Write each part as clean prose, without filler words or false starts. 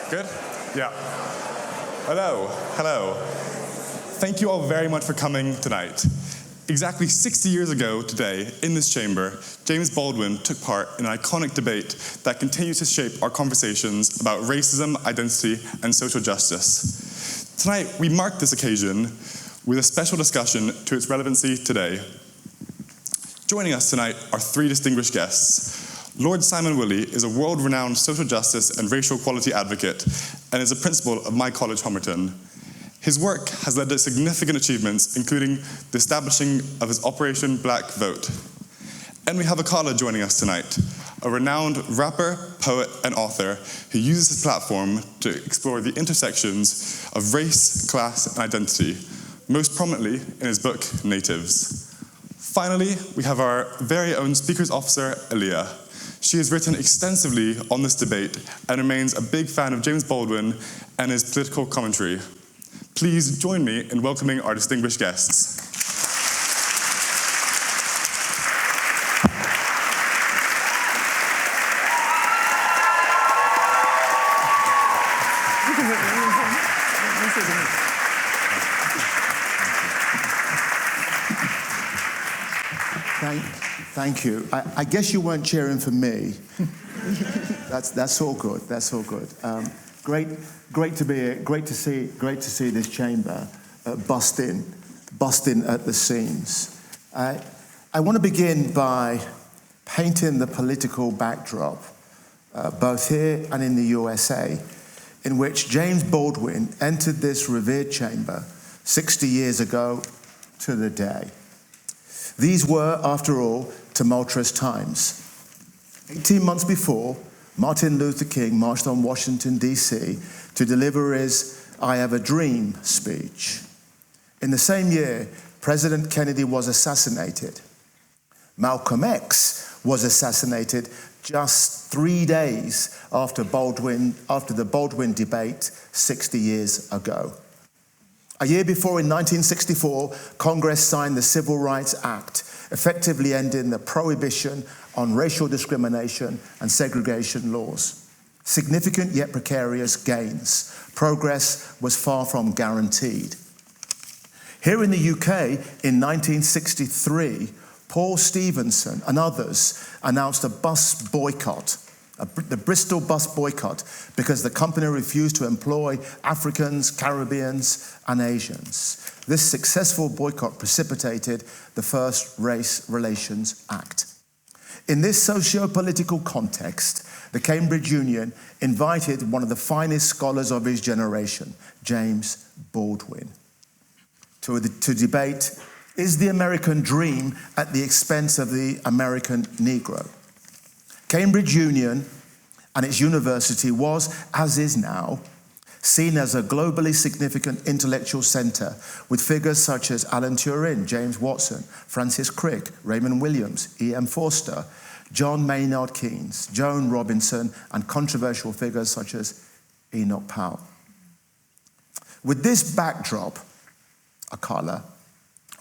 Good? Yeah. Hello. Thank you all very much for coming tonight. Exactly 60 years ago today, in this chamber, James Baldwin took part in an iconic debate that continues to shape our conversations about racism, identity, and social justice. Tonight, we mark this occasion with a special discussion to its relevancy today. Joining us tonight are three distinguished guests. Lord Simon Woolley is a world-renowned social justice and racial equality advocate and is a principal of my college, Homerton. His work has led to significant achievements, including the establishing of his Operation Black Vote. And we have Akala joining us tonight, a renowned rapper, poet, and author who uses his platform to explore the intersections of race, class, and identity, most prominently in his book, Natives. Finally, we have our very own Speakers Officer, Aaliyah. She has written extensively on this debate and remains a big fan of James Baldwin and his political commentary. Please join me in welcoming our distinguished guests. Thank you. I guess you weren't cheering for me. That's all good. That's all good. Great to be here. Great to see this chamber busting at the seams. I want to begin by painting the political backdrop, both here and in the USA, in which James Baldwin entered this revered chamber 60 years ago to the day. These were, after all, tumultuous times. 18 months before, Martin Luther King marched on Washington, D.C. to deliver his I Have a Dream speech. In the same year, President Kennedy was assassinated. Malcolm X was assassinated just 3 days after the Baldwin debate 60 years ago. A year before, in 1964, Congress signed the Civil Rights Act, effectively ending the prohibition on racial discrimination and segregation laws. Significant yet precarious gains. Progress was far from guaranteed. Here in the UK, in 1963, Paul Stevenson and others announced a bus boycott, the Bristol bus boycott, because the company refused to employ Africans, Caribbeans, and Asians. This successful boycott precipitated the first Race Relations Act. In this socio-political context, the Cambridge Union invited one of the finest scholars of his generation, James Baldwin, to debate, is the American dream at the expense of the American Negro? Cambridge Union and its university was, as is now, seen as a globally significant intellectual centre with figures such as Alan Turing, James Watson, Francis Crick, Raymond Williams, E.M. Forster, John Maynard Keynes, Joan Robinson, and controversial figures such as Enoch Powell. With this backdrop, Akala,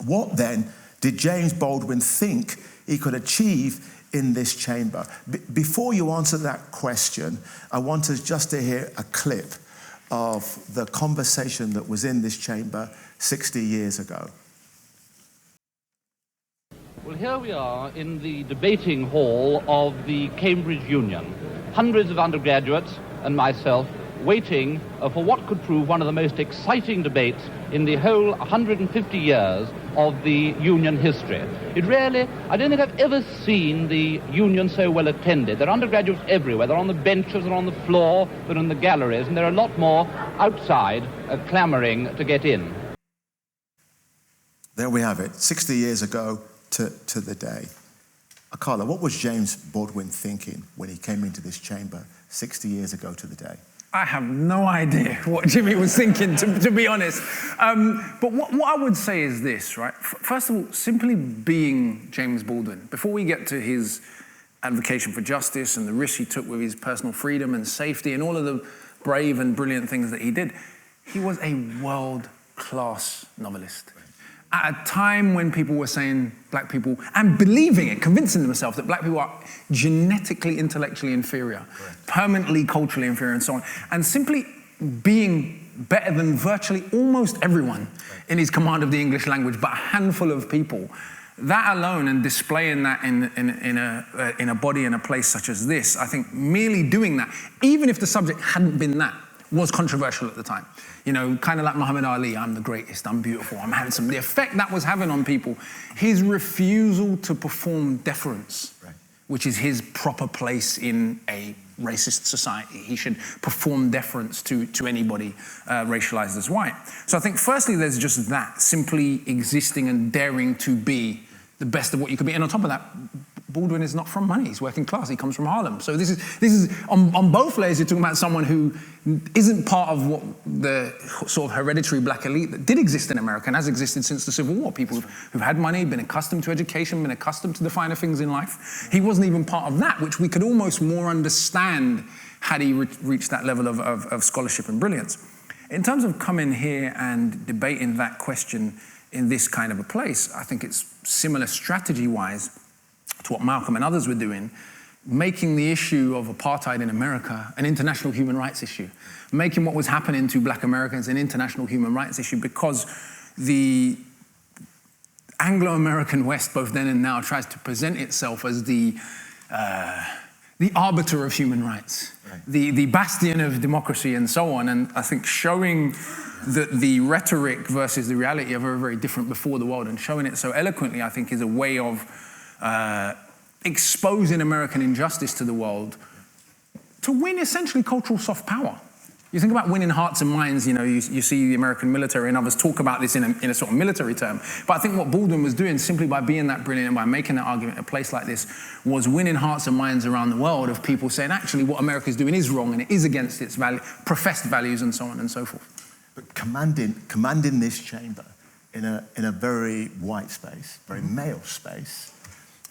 what then did James Baldwin think he could achieve in this chamber? Before you answer that question, I want us just to hear a clip of the conversation that was in this chamber 60 years ago. Well, here we are in the debating hall of the Cambridge Union. Hundreds of undergraduates and myself waiting for what could prove one of the most exciting debates in the whole 150 years of the Union history. I don't think I've ever seen the Union so well attended. There are undergraduates everywhere. They're on the benches, they're on the floor, they're in the galleries, and there are a lot more outside clamouring to get in. There we have it, 60 years ago to the day. Akala, what was James Baldwin thinking when he came into this chamber 60 years ago to the day? I have no idea what Jimmy was thinking, to be honest. But what I would say is this, right? First of all, simply being James Baldwin, before we get to his advocacy for justice and the risks he took with his personal freedom and safety and all of the brave and brilliant things that he did, he was a world-class novelist. at a time when people were saying black people, and believing it, convincing themselves that black people are genetically, intellectually inferior, permanently culturally inferior, and so on, and simply being better than virtually almost everyone in his command of the English language, but a handful of people. That alone, and displaying that in a body in a place such as this, I think merely doing that, even if the subject hadn't been that, was controversial at the time. You know, kind of like Muhammad Ali, I'm the greatest, I'm beautiful, I'm handsome. The effect that was having on people, his refusal to perform deference, which is his proper place in a racist society. He should perform deference to anybody racialized as white. So I think firstly there's just that, simply existing and daring to be the best of what you could be. And on top of that, Baldwin is not from money, he's working class, he comes from Harlem. So this is on both layers, you're talking about someone who isn't part of what the sort of hereditary black elite that did exist in America and has existed since the Civil War. People who've had money, been accustomed to education, been accustomed to the finer things in life. He wasn't even part of that, which we could almost more understand had he reached that level of scholarship and brilliance. In terms of coming here and debating that question in this kind of a place, I think it's similar strategy-wise to what Malcolm and others were doing, making the issue of apartheid in America an international human rights issue, making what was happening to black Americans an international human rights issue, because the Anglo-American West, both then and now, tries to present itself as the arbiter of human rights, the bastion of democracy and so on. And I think showing that the rhetoric versus the reality are very, very different before the world, and showing it so eloquently, I think, is a way of exposing American injustice to the world to win essentially cultural soft power. You think about winning hearts and minds, you know, you see the American military and others talk about this in a sort of military term. But I think what Baldwin was doing, simply by being that brilliant and by making that argument in a place like this, was winning hearts and minds around the world of people saying, actually, what America's doing is wrong and it is against its professed values and so on and so forth. But commanding this chamber in a very white space, very male space,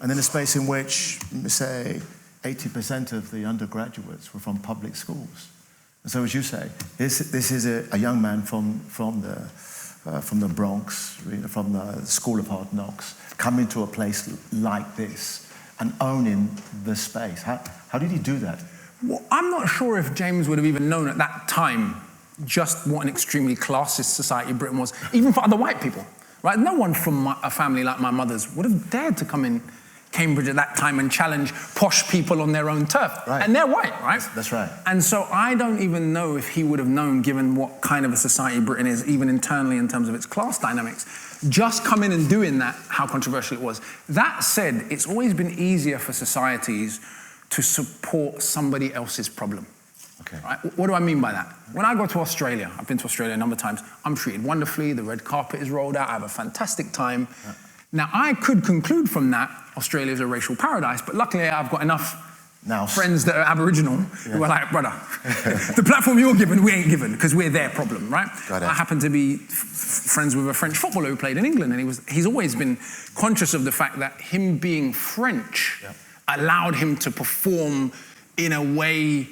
and in a space in which, say, 80% of the undergraduates were from public schools. And so, as you say, this is a young man from the Bronx, from the School of Hard Knocks, coming to a place like this and owning the space. How did he do that? Well, I'm not sure if James would have even known at that time just what an extremely classist society Britain was, even for other white people, right? No one from a family like my mother's would have dared to come in Cambridge at that time and challenge posh people on their own turf. Right. And they're white, right? That's right. And so I don't even know if he would have known, given what kind of a society Britain is, even internally in terms of its class dynamics, just coming and doing that, how controversial it was. That said, it's always been easier for societies to support somebody else's problem. Okay. Right? What do I mean by that? When I go to Australia, I've been to Australia a number of times, I'm treated wonderfully, the red carpet is rolled out, I have a fantastic time. Yeah. Now, I could conclude from that Australia is a racial paradise, but luckily I've got enough friends that are Aboriginal who are like, brother, the platform you're given, we ain't given, because we're their problem, right? I happen to be friends with a French footballer who played in England, and he's always been conscious of the fact that him being French allowed him to perform in a way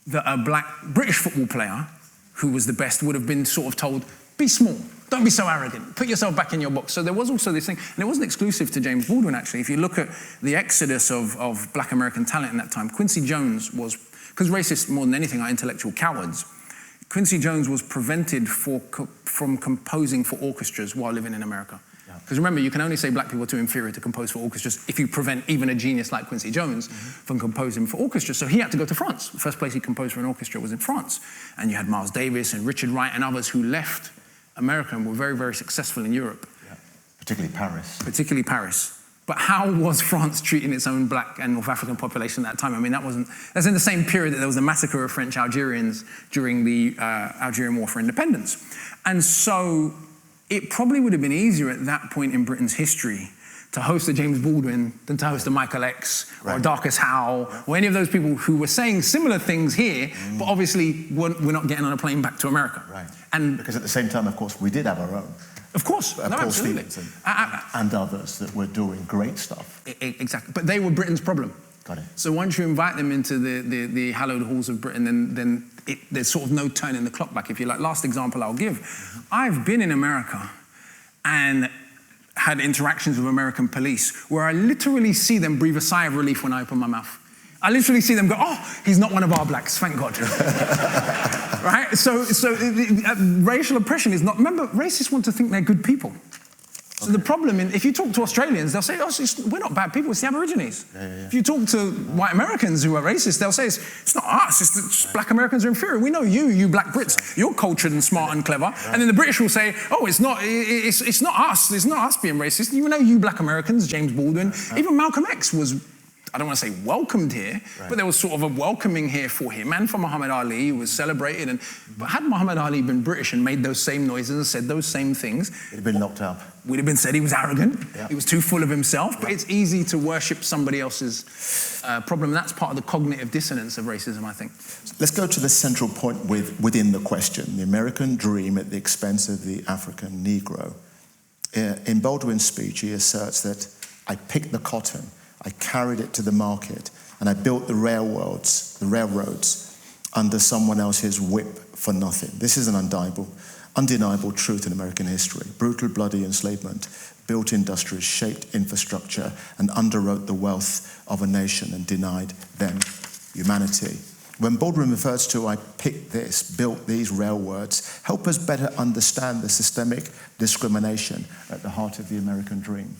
that a black British football player, who was the best, would have been sort of told, be small. Don't be so arrogant. Put yourself back in your box. So there was also this thing, and it wasn't exclusive to James Baldwin, actually. If you look at the exodus of black American talent in that time, Quincy Jones was, because racists more than anything are intellectual cowards, Quincy Jones was prevented from composing for orchestras while living in America. Because remember, you can only say black people are too inferior to compose for orchestras if you prevent even a genius like Quincy Jones from composing for orchestras. So he had to go to France. The first place he composed for an orchestra was in France. And you had Miles Davis and Richard Wright and others who left America and were very, very successful in Europe. Yeah. Particularly Paris. But how was France treating its own black and North African population at that time? I mean, that's in the same period that there was a massacre of French Algerians during the Algerian War for Independence. And so it probably would have been easier at that point in Britain's history to host a James Baldwin than to host a Michael X or a Darcus Howe or any of those people who were saying similar things here, but obviously we're not getting on a plane back to America. Right. And because at the same time, of course, we did have our own. Of course, no, Paul absolutely. Stevenson and others that were doing great stuff. Exactly, but they were Britain's problem. Got it. So once you invite them into the hallowed halls of Britain, then there's sort of no turning the clock back, if you like. Last example I'll give. I've been in America, and had interactions with American police where I literally see them breathe a sigh of relief when I open my mouth. I literally see them go, oh, he's not one of our blacks, thank God. Right? So racial oppression is not, remember, racists want to think they're good people. So the problem, if you talk to Australians, they'll say, oh, we're not bad people, it's the Aborigines. If you talk to white Americans who are racist, they'll say, it's not us, it's black Americans are inferior. We know you black Brits, you're cultured and smart and clever. And then the British will say, oh, it's not us being racist. You know you black Americans, James Baldwin, even Malcolm X was, I don't want to say welcomed here, but there was sort of a welcoming here for him and for Muhammad Ali, who was celebrated. But had Muhammad Ali been British and made those same noises and said those same things, he'd have been locked up. We'd have been said he was arrogant, he was too full of himself, but it's easy to worship somebody else's problem. That's part of the cognitive dissonance of racism, I think. Let's go to the central point within the question, the American dream at the expense of the African Negro. In Baldwin's speech, he asserts that I picked the cotton, I carried it to the market, and I built the railroads under someone else's whip for nothing. This is an undeniable truth in American history. Brutal, bloody enslavement built industries, shaped infrastructure, and underwrote the wealth of a nation and denied them humanity. When Baldwin refers to I picked this, built these railroads, help us better understand the systemic discrimination at the heart of the American dream.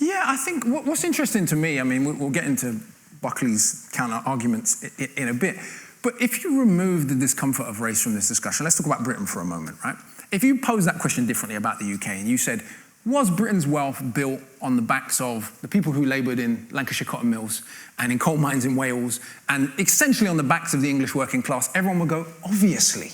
Yeah, I think what's interesting to me, I mean, we'll get into Buckley's counter-arguments in a bit, but if you remove the discomfort of race from this discussion, let's talk about Britain for a moment, right? If you pose that question differently about the UK and you said, was Britain's wealth built on the backs of the people who laboured in Lancashire cotton mills and in coal mines in Wales and essentially on the backs of the English working class? Do you see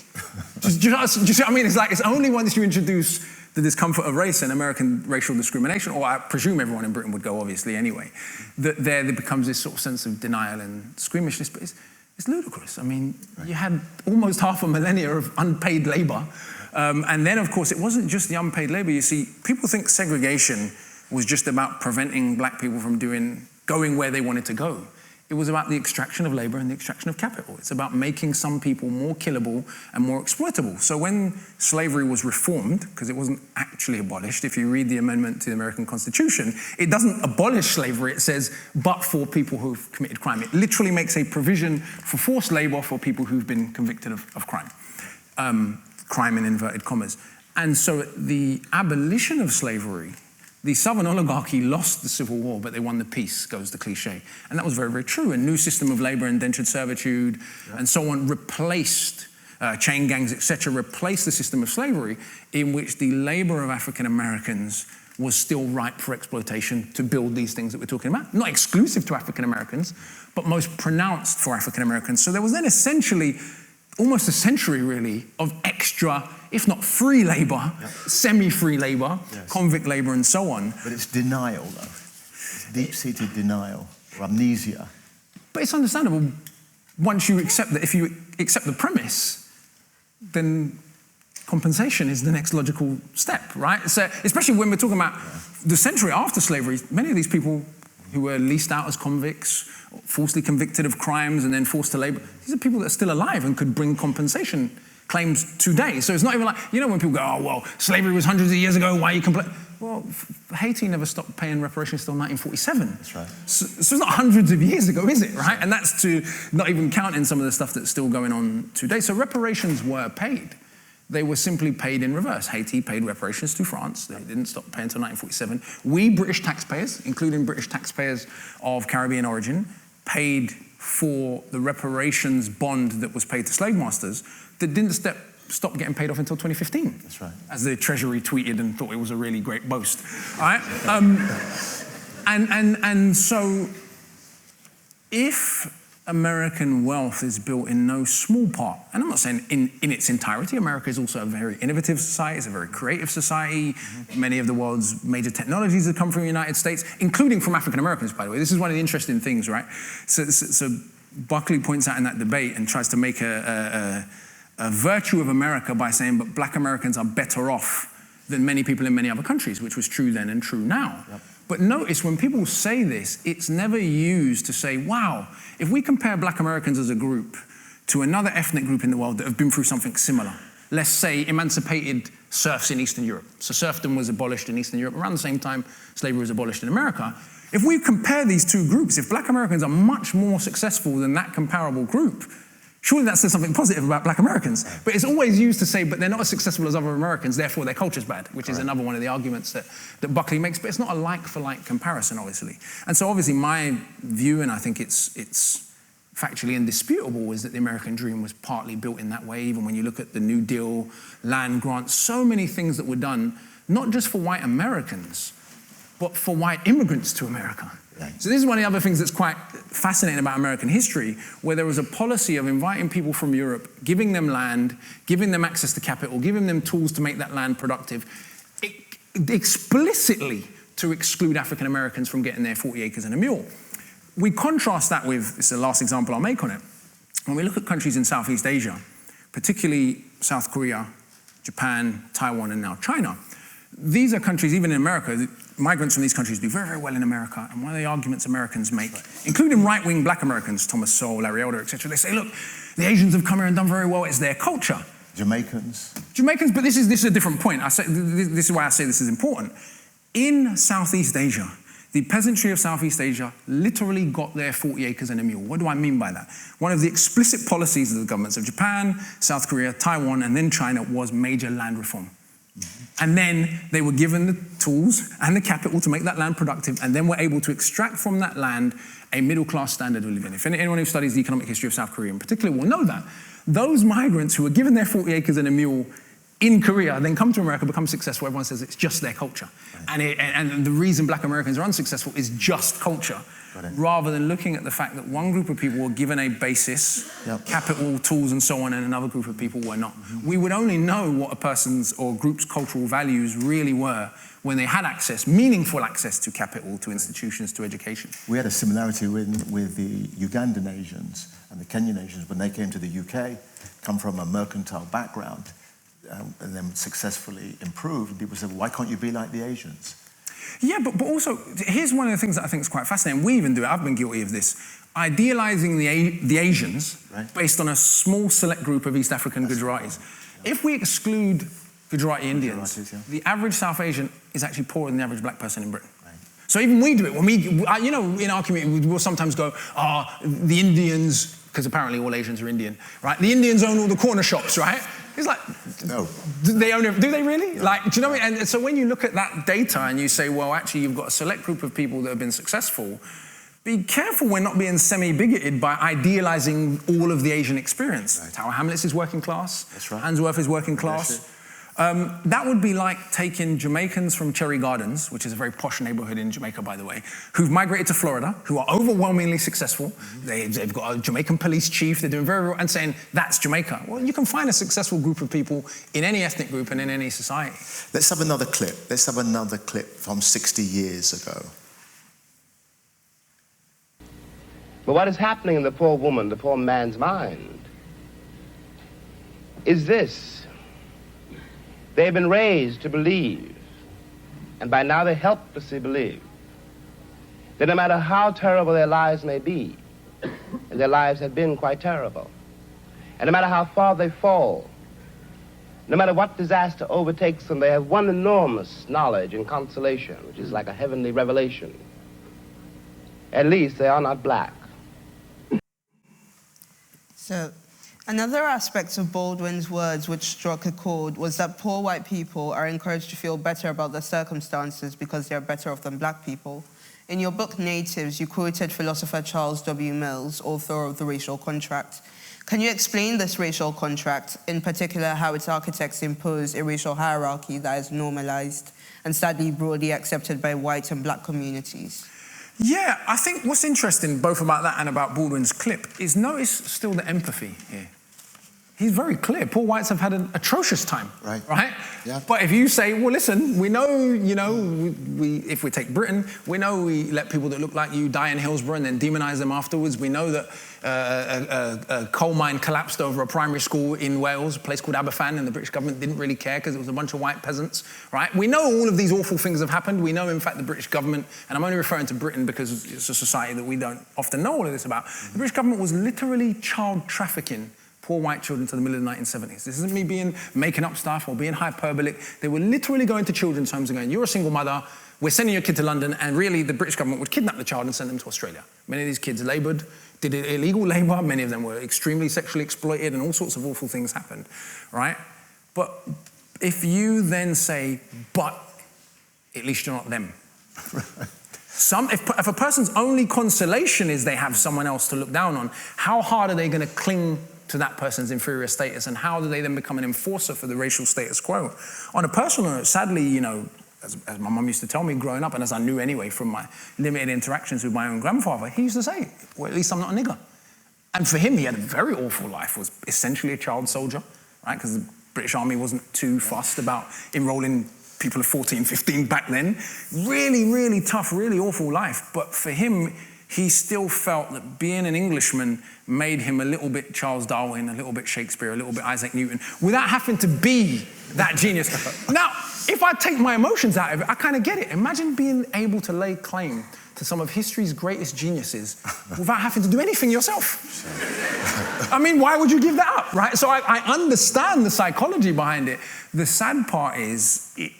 what I mean? It's like, it's only once you introduce the discomfort of race and American racial discrimination, or I presume everyone in Britain would go, obviously, anyway, that there becomes this sort of sense of denial and squeamishness. But it's ludicrous. I mean, you had almost half a millennia of unpaid labour. And then, of course, it wasn't just the unpaid labour. You see, people think segregation was just about preventing black people from going where they wanted to go. It was about the extraction of labour and the extraction of capital. It's about making some people more killable and more exploitable. So when slavery was reformed, because it wasn't actually abolished, if you read the amendment to the American Constitution, it doesn't abolish slavery, it says, but for people who've committed crime. It literally makes a provision for forced labour for people who've been convicted of crime. Crime in inverted commas. And so the abolition of slavery, the Southern oligarchy lost the Civil War, but they won the peace, goes the cliche. And that was very, very true. A new system of labour, indentured servitude, and so on, replaced, chain gangs, etc., replaced the system of slavery in which the labour of African Americans was still ripe for exploitation to build these things that we're talking about. Not exclusive to African Americans, but most pronounced for African Americans. So there was then essentially almost a century, really, of extra, if not free labour, semi-free labour, convict labour, and so on. But it's denial, though. It's deep-seated denial, or amnesia. But it's understandable once you accept that. If you accept the premise, then compensation is the next logical step, right? So, especially when we're talking about the century after slavery, many of these people who were leased out as convicts, falsely convicted of crimes and then forced to labour, these are people that are still alive and could bring compensation claims today. So it's not even like, you know, when people go, oh, well, slavery was hundreds of years ago, why are you complaining? Well, Haiti never stopped paying reparations until 1947. That's right. So it's not hundreds of years ago, is it, right? And that's to not even count in some of the stuff that's still going on today. So reparations were paid. They were simply paid in reverse. Haiti paid reparations to France. They didn't stop paying until 1947. We, British taxpayers, including British taxpayers of Caribbean origin, paid for the reparations bond that was paid to slave masters that didn't stop getting paid off until 2015. That's right. As the Treasury tweeted and thought it was a really great boast. All right? And so if American wealth is built in no small part, and I'm not saying in its entirety, America is also a very innovative society, it's a very creative society. Many of the world's major technologies have come from the United States, including from African Americans, by the way. This is one of the interesting things, right? So Buckley points out in that debate and tries to make a virtue of America by saying, but black Americans are better off than many people in many other countries, which was true then and true now. Yep. But notice when people say this, it's never used to say, wow, if we compare black Americans as a group to another ethnic group in the world that have been through something similar, let's say emancipated serfs in Eastern Europe. So serfdom was abolished in Eastern Europe around the same time slavery was abolished in America. If we compare these two groups, if black Americans are much more successful than that comparable group, surely that says something positive about black Americans. But it's always used to say, but they're not as successful as other Americans, therefore their culture's bad, which is another one of the arguments that Buckley makes, but it's not a like-for-like comparison, obviously. And so obviously my view, and I think it's factually indisputable, is that the American dream was partly built in that way. Even when you look at the New Deal, land grants, so many things that were done, not just for white Americans, but for white immigrants to America. Right. So this is one of the other things that's quite fascinating about American history, where there was a policy of inviting people from Europe, giving them land, giving them access to capital, giving them tools to make that land productive, explicitly to exclude African Americans from getting their 40 acres and a mule. We contrast that with, this is the last example I'll make on it, when we look at countries in Southeast Asia, particularly South Korea, Japan, Taiwan, and now China. These are countries, even in America, migrants from these countries do very, very well in America. And one of the arguments Americans make, including right-wing black Americans, Thomas Sowell, Larry Elder, etc., they say, look, the Asians have come here and done very well, it's their culture. Jamaicans, but this is a different point. This is why I say this is important. In Southeast Asia, the peasantry of Southeast Asia literally got their 40 acres and a mule. What do I mean by that? One of the explicit policies of the governments of Japan, South Korea, Taiwan, and then China was major land reform. And then they were given the tools and the capital to make that land productive, and then were able to extract from that land a middle-class standard of living. If anyone who studies the economic history of South Korea in particular will know that. Those migrants who were given their 40 acres and a mule in Korea, then come to America, become successful. Everyone says it's just their culture. Right. And the reason black Americans are unsuccessful is just culture, rather than looking at the fact that one group of people were given a basis, capital, tools, and so on, and another group of people were not. Mm-hmm. We would only know what a person's or group's cultural values really were when they had access, meaningful access to capital, to institutions, to education. We had a similarity with the Ugandan Asians and the Kenyan Asians when they came to the UK, come from a mercantile background, and then successfully improved. People said, why can't you be like the Asians? Yeah, but also, here's one of the things that I think is quite fascinating. We even do it, I've been guilty of this. Idealizing the Asians based on a small select group of East African Gujaratis. Yeah. If we exclude Gujarati Indians, the average South Asian is actually poorer than the average black person in Britain. Right. So even we do it. When we, you know, in our community, we'll sometimes go, the Indians, because apparently all Asians are Indian, right? The Indians own all the corner shops, right? It's like, no. Do they really? No. Like, do you know what I mean? And so when you look at that data and you say, well, actually, you've got a select group of people that have been successful, be careful we're not being semi-bigoted by idealizing all of the Asian experience. Right. Tower Hamlets is working class. That's right. Handsworth is working class. That would be like taking Jamaicans from Cherry Gardens, which is a very posh neighborhood in Jamaica, by the way, who've migrated to Florida, who are overwhelmingly successful. Mm-hmm. They've got a Jamaican police chief, they're doing very well, and saying, that's Jamaica. Well, you can find a successful group of people in any ethnic group and in any society. Let's have another clip. Let's have another clip from 60 years ago. But what is happening in the poor woman, the poor man's mind, is this. They've been raised to believe, and by now they helplessly believe, that no matter how terrible their lives may be, and their lives have been quite terrible, and no matter how far they fall, no matter what disaster overtakes them, they have one enormous knowledge and consolation, which is like a heavenly revelation. At least they are not black. So, another aspect of Baldwin's words which struck a chord was that poor white people are encouraged to feel better about their circumstances because they are better off than black people. In your book, Natives, you quoted philosopher Charles W. Mills, author of The Racial Contract. Can you explain this racial contract, in particular how its architects impose a racial hierarchy that is normalized and sadly broadly accepted by white and black communities? Yeah, I think what's interesting both about that and about Baldwin's clip is notice still the empathy here. He's very clear. Poor whites have had an atrocious time, right? Yeah. But if you say, well, listen, we know, you know, if we take Britain, we know we let people that look like you die in Hillsborough and then demonize them afterwards. We know that a coal mine collapsed over a primary school in Wales, a place called Aberfan, and the British government didn't really care because it was a bunch of white peasants, right? We know all of these awful things have happened. We know, in fact, the British government, and I'm only referring to Britain because it's a society that we don't often know all of this about. The British government was literally child trafficking poor white children to the middle of the 1970s. This isn't me making up stuff or being hyperbolic. They were literally going to children's homes and going, you're a single mother, we're sending your kid to London, and really the British government would kidnap the child and send them to Australia. Many of these kids laboured, did illegal labour, many of them were extremely sexually exploited, and all sorts of awful things happened, right? But if you then say, but at least you're not them. If a person's only consolation is they have someone else to look down on, how hard are they going to cling to that person's inferior status, and how do they then become an enforcer for the racial status quo? On a personal note, sadly, you know, as my mum used to tell me growing up, and as I knew anyway from my limited interactions with my own grandfather, he used to say, well, at least I'm not a nigger. And for him, he had a very awful life, was essentially a child soldier, right? Because the British Army wasn't too fussed about enrolling people of 14, 15 back then. Really, really tough, really awful life. But for him, he still felt that being an Englishman made him a little bit Charles Darwin, a little bit Shakespeare, a little bit Isaac Newton, without having to be that genius. Now, if I take my emotions out of it, I kind of get it. Imagine being able to lay claim to some of history's greatest geniuses without having to do anything yourself. I mean, why would you give that up, right? So I understand the psychology behind it. The sad part is it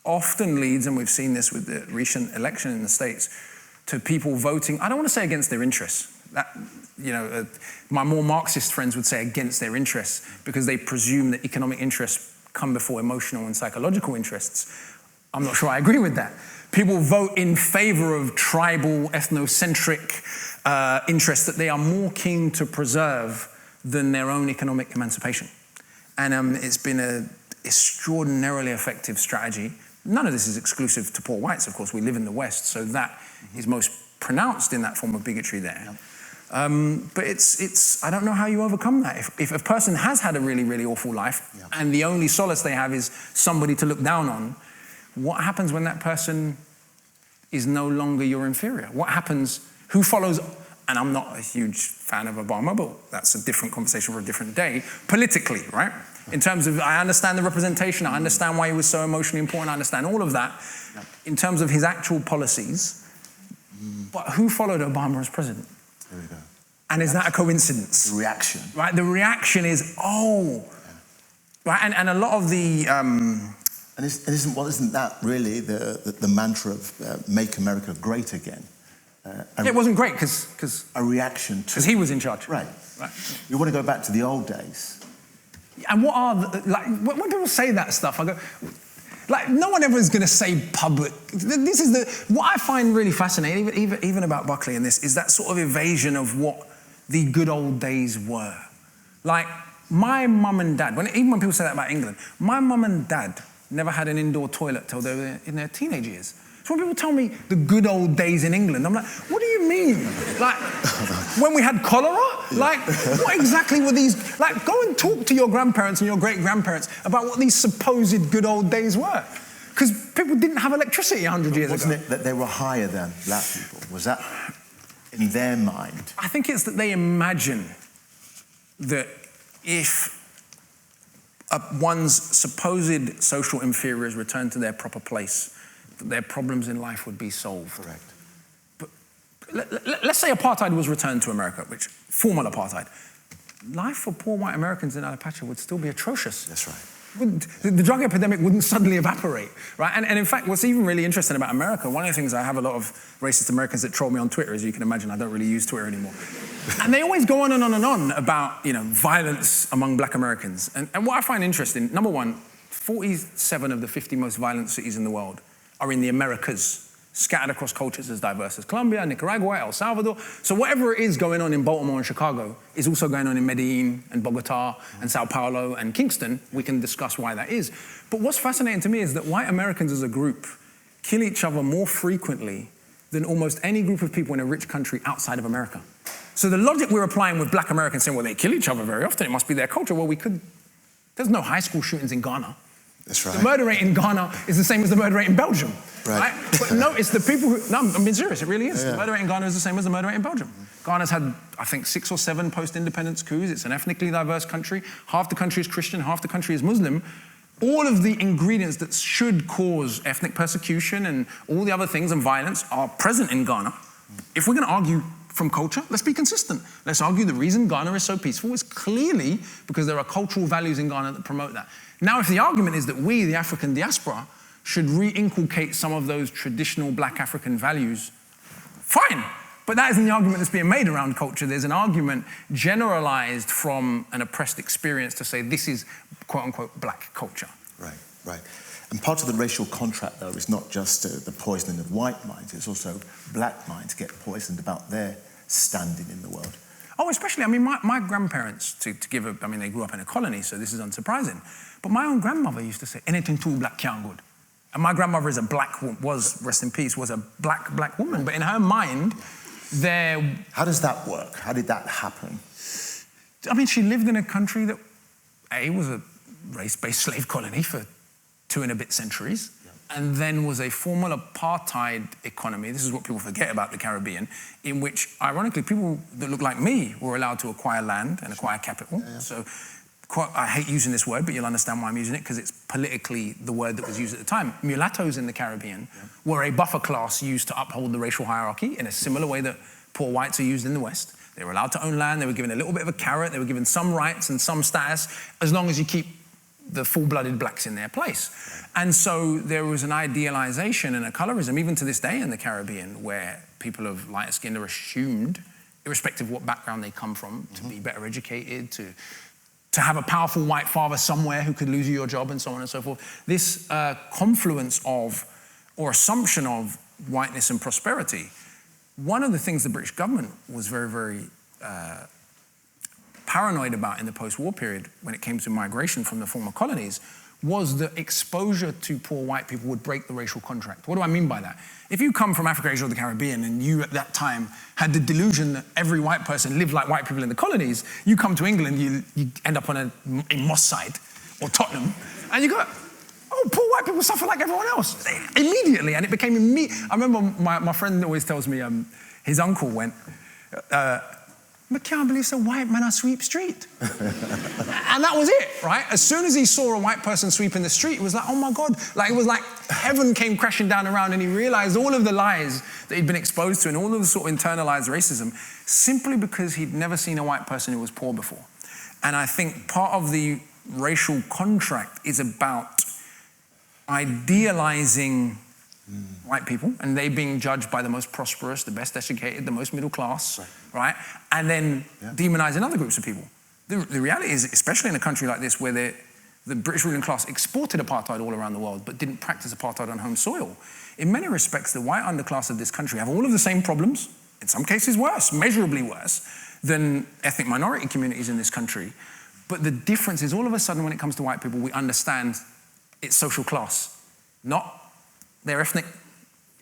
often leads, and we've seen this with the recent election in the States, to people voting, I don't want to say against their interests. That, you know, my more Marxist friends would say against their interests because they presume that economic interests come before emotional and psychological interests. I'm not sure I agree with that. People vote in favor of tribal, ethnocentric interests that they are more keen to preserve than their own economic emancipation. And it's been an extraordinarily effective strategy. None of this is exclusive to poor whites, of course. We live in the West, so that is most pronounced in that form of bigotry there. Yeah. But I don't know how you overcome that. If a person has had a really, really awful life, yeah, and the only solace they have is somebody to look down on, what happens when that person is no longer your inferior? What happens, who follows, and I'm not a huge fan of Obama, but that's a different conversation for a different day, politically, right? In terms of, I understand the representation, I understand why he was so emotionally important, I understand all of that. Yeah. In terms of his actual policies, but who followed Obama as president? There we go. And is that a coincidence? The reaction. Right, the reaction is, oh. Yeah. Right, and a lot of the... isn't that really the mantra of make America great again? It wasn't great because... A reaction to... Because he was in charge. Right. You want to go back to the old days. And what are when people say that stuff, I go... Like, no one ever is going to say public. This is what I find really fascinating, even about Buckley and this, is that sort of evasion of what the good old days were. Like, my mum and dad, even when people say that about England, my mum and dad never had an indoor toilet till they were in their teenage years. So when people tell me the good old days in England, I'm like, what do you mean? Like, when we had cholera? Like, what exactly were these? Like, go and talk to your grandparents and your great-grandparents about what these supposed good old days were. Because people didn't have electricity 100 years ago. Wasn't it that they were higher than black people? Was that in their mind? I think it's that they imagine that if one's supposed social inferiors returned to their proper place, their problems in life would be solved. Correct. But let's say apartheid was returned to America, which formal apartheid. Life for poor white Americans in Alapatcha would still be atrocious. That's right. The drug epidemic wouldn't suddenly evaporate, right? And in fact, what's even really interesting about America, one of the things I have a lot of racist Americans that troll me on Twitter, as you can imagine, I don't really use Twitter anymore. And they always go on and on and on about, violence among black Americans. And what I find interesting, number one, 47 of the 50 most violent cities in the world are in the Americas, scattered across cultures as diverse as Colombia, Nicaragua, El Salvador. So whatever it is going on in Baltimore and Chicago is also going on in Medellin and Bogota and Sao Paulo and Kingston. We can discuss why that is. But what's fascinating to me is that white Americans as a group kill each other more frequently than almost any group of people in a rich country outside of America. So the logic we're applying with black Americans saying, well, they kill each other very often, it must be their culture. Well, there's no high school shootings in Ghana. That's right. The murder rate in Ghana is the same as the murder rate in Belgium, right? But no, it's the people who... No, I'm being serious, it really is. Yeah. The murder rate in Ghana is the same as the murder rate in Belgium. Ghana's had, I think, 6 or 7 post-independence coups. It's an ethnically diverse country. Half the country is Christian, half the country is Muslim. All of the ingredients that should cause ethnic persecution and all the other things and violence are present in Ghana. If we're going to argue from culture. Let's be consistent. Let's argue the reason Ghana is so peaceful is clearly because there are cultural values in Ghana that promote that. Now, if the argument is that we, the African diaspora, should re-inculcate some of those traditional black African values, fine. But that isn't the argument that's being made around culture. There's an argument generalized from an oppressed experience to say this is quote-unquote black culture. Right, right. And part of the racial contract, though, is not just the poisoning of white minds, it's also black minds get poisoned about their standing in the world. Oh, especially, I mean, my grandparents, they grew up in a colony, so this is unsurprising. But my own grandmother used to say, anything too black can't good. And my grandmother is a black woman, rest in peace, was a black woman. But in her mind, How does that work? How did that happen? I mean, she lived in a country that, was a race-based slave colony for 2 and a bit centuries, and then was a formal apartheid economy. This is what people forget about the Caribbean, in which, ironically, people that look like me were allowed to acquire land and acquire capital. Yeah. So, I hate using this word, but you'll understand why I'm using it, because it's politically the word that was used at the time. Mulattoes in the Caribbean were a buffer class used to uphold the racial hierarchy in a similar way that poor whites are used in the West. They were allowed to own land, they were given a little bit of a carrot, they were given some rights and some status, as long as you keep the full-blooded blacks in their place. And so there was an idealization and a colorism, even to this day in the Caribbean, where people of lighter skin are assumed, irrespective of what background they come from, to be better educated, to have a powerful white father somewhere who could lose you your job, and so on and so forth. This confluence of, or assumption of, whiteness and prosperity. One of the things the British government was very, very paranoid about in the post-war period when it came to migration from the former colonies was that exposure to poor white people would break the racial contract. What do I mean by that? If you come from Africa, Asia, or the Caribbean, and you at that time had the delusion that every white person lived like white people in the colonies, you come to England, you end up on a Moss Side or Tottenham, and you go, oh, poor white people suffer like everyone else. Immediately, and it became immediate. I remember my friend always tells me his uncle went, I can't believe it's a white man I sweep street. And that was it, right? As soon as he saw a white person sweeping the street, it was like, oh my God. Like, it was like heaven came crashing down around, and he realized all of the lies that he'd been exposed to and all of the sort of internalized racism simply because he'd never seen a white person who was poor before. And I think part of the racial contract is about idealizing white people, and they being judged by the most prosperous, the best educated, the most middle class, right? And then demonizing other groups of people. The reality is, especially in a country like this where the British ruling class exported apartheid all around the world but didn't practice apartheid on home soil, in many respects, the white underclass of this country have all of the same problems, in some cases worse, measurably worse, than ethnic minority communities in this country. But the difference is, all of a sudden, when it comes to white people, we understand its social class, not their ethnic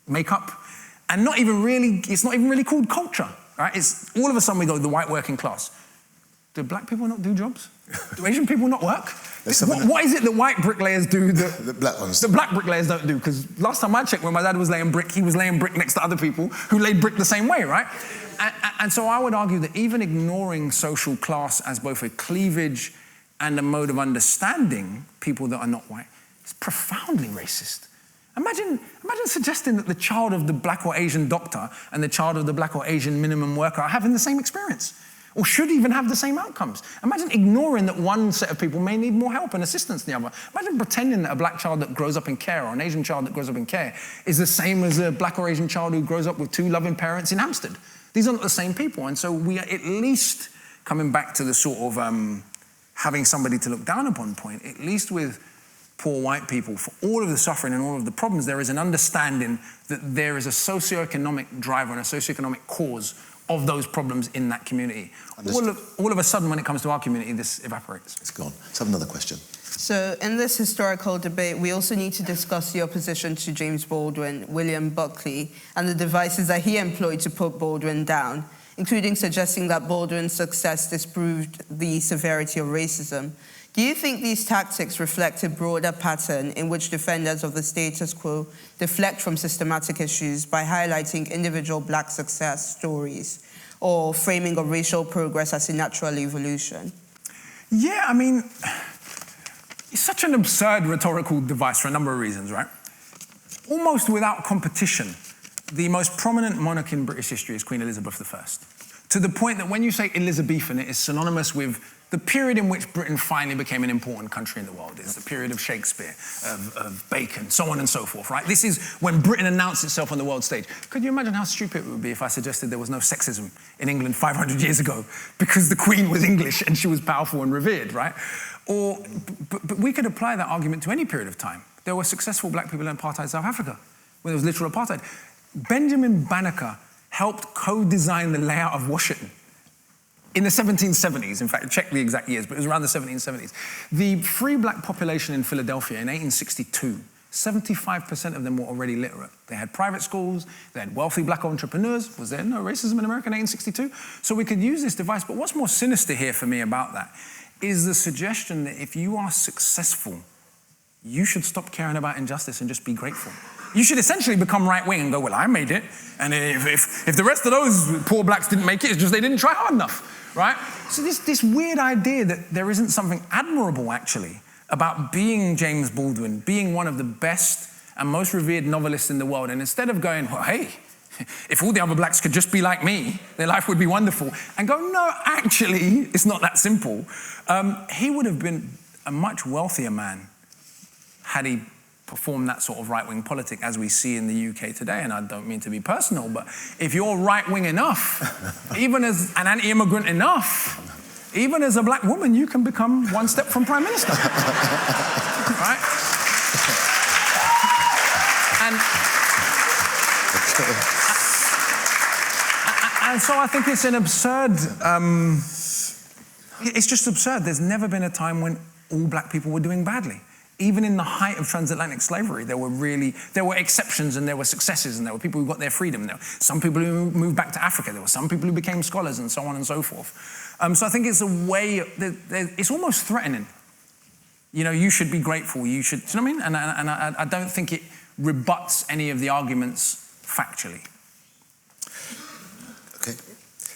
makeup, and it's not even really called culture, right? It's all of a sudden we go, the white working class. Do black people not do jobs? Do Asian people not work? What is it that white bricklayers do that the black ones, the black bricklayers don't do? Because last time I checked, when my dad was laying brick, he was laying brick next to other people who laid brick the same way, right? And so I would argue that even ignoring social class as both a cleavage and a mode of understanding people that are not white is profoundly racist. Imagine suggesting that the child of the black or Asian doctor and the child of the black or Asian minimum worker are having the same experience, or should even have the same outcomes. Imagine ignoring that one set of people may need more help and assistance than the other. Imagine pretending that a black child that grows up in care or an Asian child that grows up in care is the same as a black or Asian child who grows up with 2 loving parents in Hampstead. These are not the same people, and so we are at least coming back to the sort of having somebody to look down upon point, at least with poor white people, for all of the suffering and all of the problems, there is an understanding that there is a socioeconomic driver and a socioeconomic cause of those problems in that community. All of a sudden, when it comes to our community, this evaporates. It's gone. Let's have another question. So in this historical debate, we also need to discuss the opposition to James Baldwin, William Buckley, and the devices that he employed to put Baldwin down, including suggesting that Baldwin's success disproved the severity of racism. Do you think these tactics reflect a broader pattern in which defenders of the status quo deflect from systematic issues by highlighting individual black success stories or framing of racial progress as a natural evolution? Yeah, I mean, it's such an absurd rhetorical device for a number of reasons, right? Almost without competition, the most prominent monarch in British history is Queen Elizabeth I. To the point that when you say Elizabethan, it is synonymous with the period in which Britain finally became an important country in the world. It's the period of Shakespeare, of Bacon, so on and so forth, right? This is when Britain announced itself on the world stage. Could you imagine how stupid it would be if I suggested there was no sexism in England 500 years ago because the Queen was English and she was powerful and revered, right? But we could apply that argument to any period of time. There were successful black people in apartheid South Africa, where there was literal apartheid. Benjamin Banneker helped co-design the layout of Washington in the 1770s. In fact, check the exact years, but it was around the 1770s. The free black population in Philadelphia in 1862, 75% of them were already literate. They had private schools, they had wealthy black entrepreneurs. Was there no racism in America in 1862? So we could use this device, but what's more sinister here for me about that is the suggestion that if you are successful, you should stop caring about injustice and just be grateful. You should essentially become right-wing and go, well, I made it. And if the rest of those poor blacks didn't make it, it's just they didn't try hard enough, right? So this weird idea that there isn't something admirable, actually, about being James Baldwin, being one of the best and most revered novelists in the world. And instead of going, well, hey, if all the other blacks could just be like me, their life would be wonderful. And go, no, actually, it's not that simple. He would have been a much wealthier man had he performed that sort of right-wing politic as we see in the UK today. And I don't mean to be personal, but if you're right-wing enough, even as an anti-immigrant enough, even as a black woman, you can become one step from Prime Minister. Right? And so I think it's an absurd, it's just absurd. There's never been a time when all black people were doing badly. Even in the height of transatlantic slavery, there were exceptions and there were successes and there were people who got their freedom. There were some people who moved back to Africa. There were some people who became scholars and so on and so forth. So I think it's a way, it's almost threatening. You know, you should be grateful, you should, do you know what I mean? And I don't think it rebuts any of the arguments factually. Okay.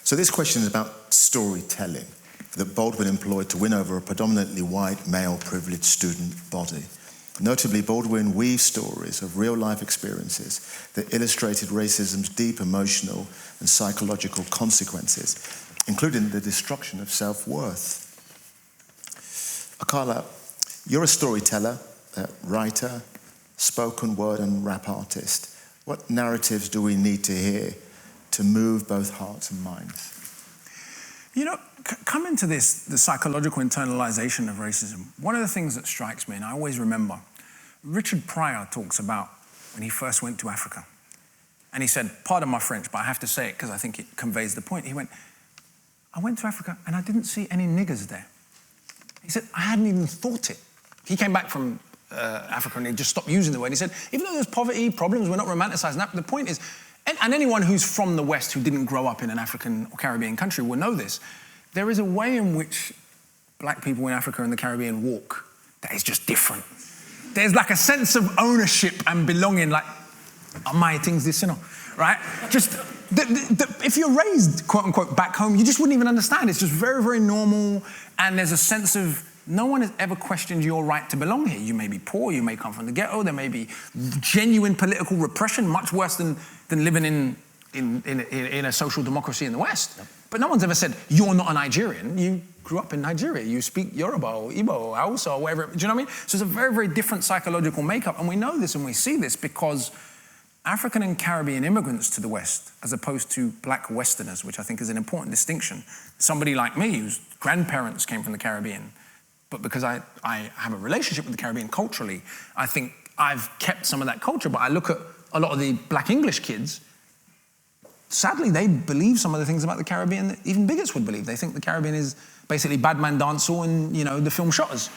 So this question is about storytelling that Baldwin employed to win over a predominantly white, male-privileged student body. Notably, Baldwin weaved stories of real-life experiences that illustrated racism's deep emotional and psychological consequences, including the destruction of self-worth. Akala, you're a storyteller, a writer, spoken word and rap artist. What narratives do we need to hear to move both hearts and minds? You know, come into this, the psychological internalization of racism. One of the things that strikes me, and I always remember, Richard Pryor talks about when he first went to Africa. And he said, pardon my French, but I have to say it because I think it conveys the point. He went, I went to Africa and I didn't see any niggers there. He said, I hadn't even thought it. He came back from Africa and he just stopped using the word. He said, even though there's poverty, problems, we're not romanticizing that. The point is, and anyone who's from the West who didn't grow up in an African or Caribbean country will know this, there is a way in which black people in Africa and the Caribbean walk that is just different. There's like a sense of ownership and belonging, like, oh, my thing's this, you know, right? Just, if you're raised, quote unquote, back home, you just wouldn't even understand. It's just very, very normal. And there's a sense of no one has ever questioned your right to belong here. You may be poor, you may come from the ghetto, there may be genuine political repression, much worse than living in a social democracy in the West. Yep. But no one's ever said, you're not a Nigerian. You grew up in Nigeria. You speak Yoruba or Igbo or Hausa or whatever. Do you know what I mean? So it's a very, very different psychological makeup. And we know this and we see this because African and Caribbean immigrants to the West, as opposed to black Westerners, which I think is an important distinction. Somebody like me, whose grandparents came from the Caribbean, but because I have a relationship with the Caribbean culturally, I think I've kept some of that culture. But I look at a lot of the black English kids, sadly, they believe some of the things about the Caribbean that even bigots would believe. They think the Caribbean is basically bad man dancehall and, you know, the film Shutters.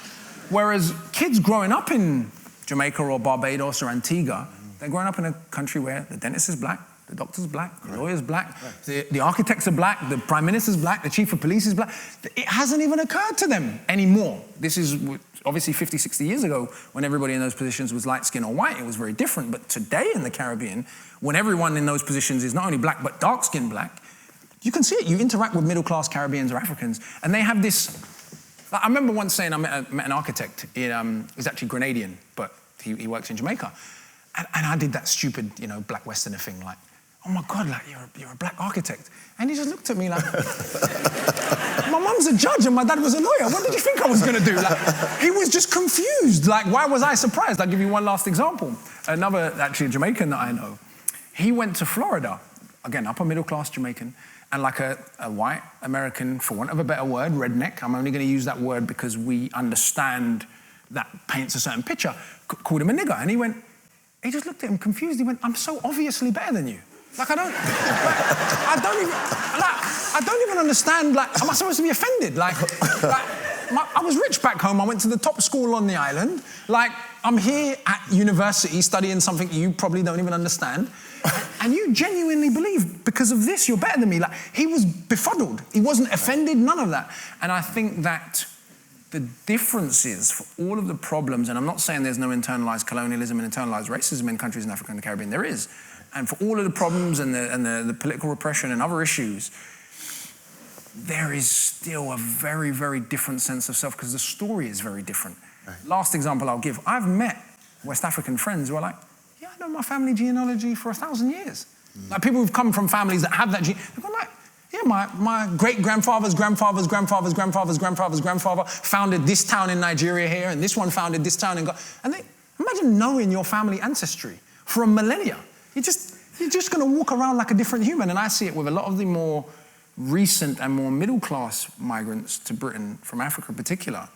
Whereas kids growing up in Jamaica or Barbados or Antigua, they're growing up in a country where the dentist is black, the doctor's black, the lawyer's black, the architects are black, the prime minister's black, the chief of police is black. It hasn't even occurred to them anymore. This is obviously 50, 60 years ago when everybody in those positions was light skin or white. It was very different. But today in the Caribbean, when everyone in those positions is not only black but dark skinned black, you can see it. You interact with middle class Caribbeans or Africans and they have this. I remember once saying I met an architect. He's actually Grenadian, but he works in Jamaica. And I did that stupid, black Westerner thing, like, oh my God, like, you're a black architect. And he just looked at me like, my mum's a judge and my dad was a lawyer. What did you think I was gonna do? Like, he was just confused. Like, why was I surprised? I'll give you one last example. Another, actually, Jamaican that I know, he went to Florida, again, upper middle class Jamaican, and like a white American, for want of a better word, redneck, I'm only gonna use that word because we understand that paints a certain picture, called him a nigger. And he just looked at him confused. He went, I'm so obviously better than you. Like, I don't even understand, like, am I supposed to be offended? I was rich back home. I went to the top school on the island. Like, I'm here at university studying something you probably don't even understand. And you genuinely believe because of this, you're better than me. Like, he was befuddled. He wasn't offended, none of that. And I think that the differences for all of the problems, and I'm not saying there's no internalized colonialism and internalized racism in countries in Africa and the Caribbean, there is. And for all of the problems and the political repression and other issues, there is still a very, very different sense of self because the story is very different. Right. Last example I'll give, I've met West African friends who are like, yeah, I know my family genealogy for 1,000 years. Like people who've come from families that have that gene, they've gone like, yeah, my great-grandfather's grandfather's grandfather's grandfather's grandfather's grandfather founded this town in Nigeria here, and this one founded this town in Ghana. And imagine knowing your family ancestry for a millennia. You're just going to walk around like a different human. And I see it with a lot of the more recent and more middle-class migrants to Britain, from Africa in particular.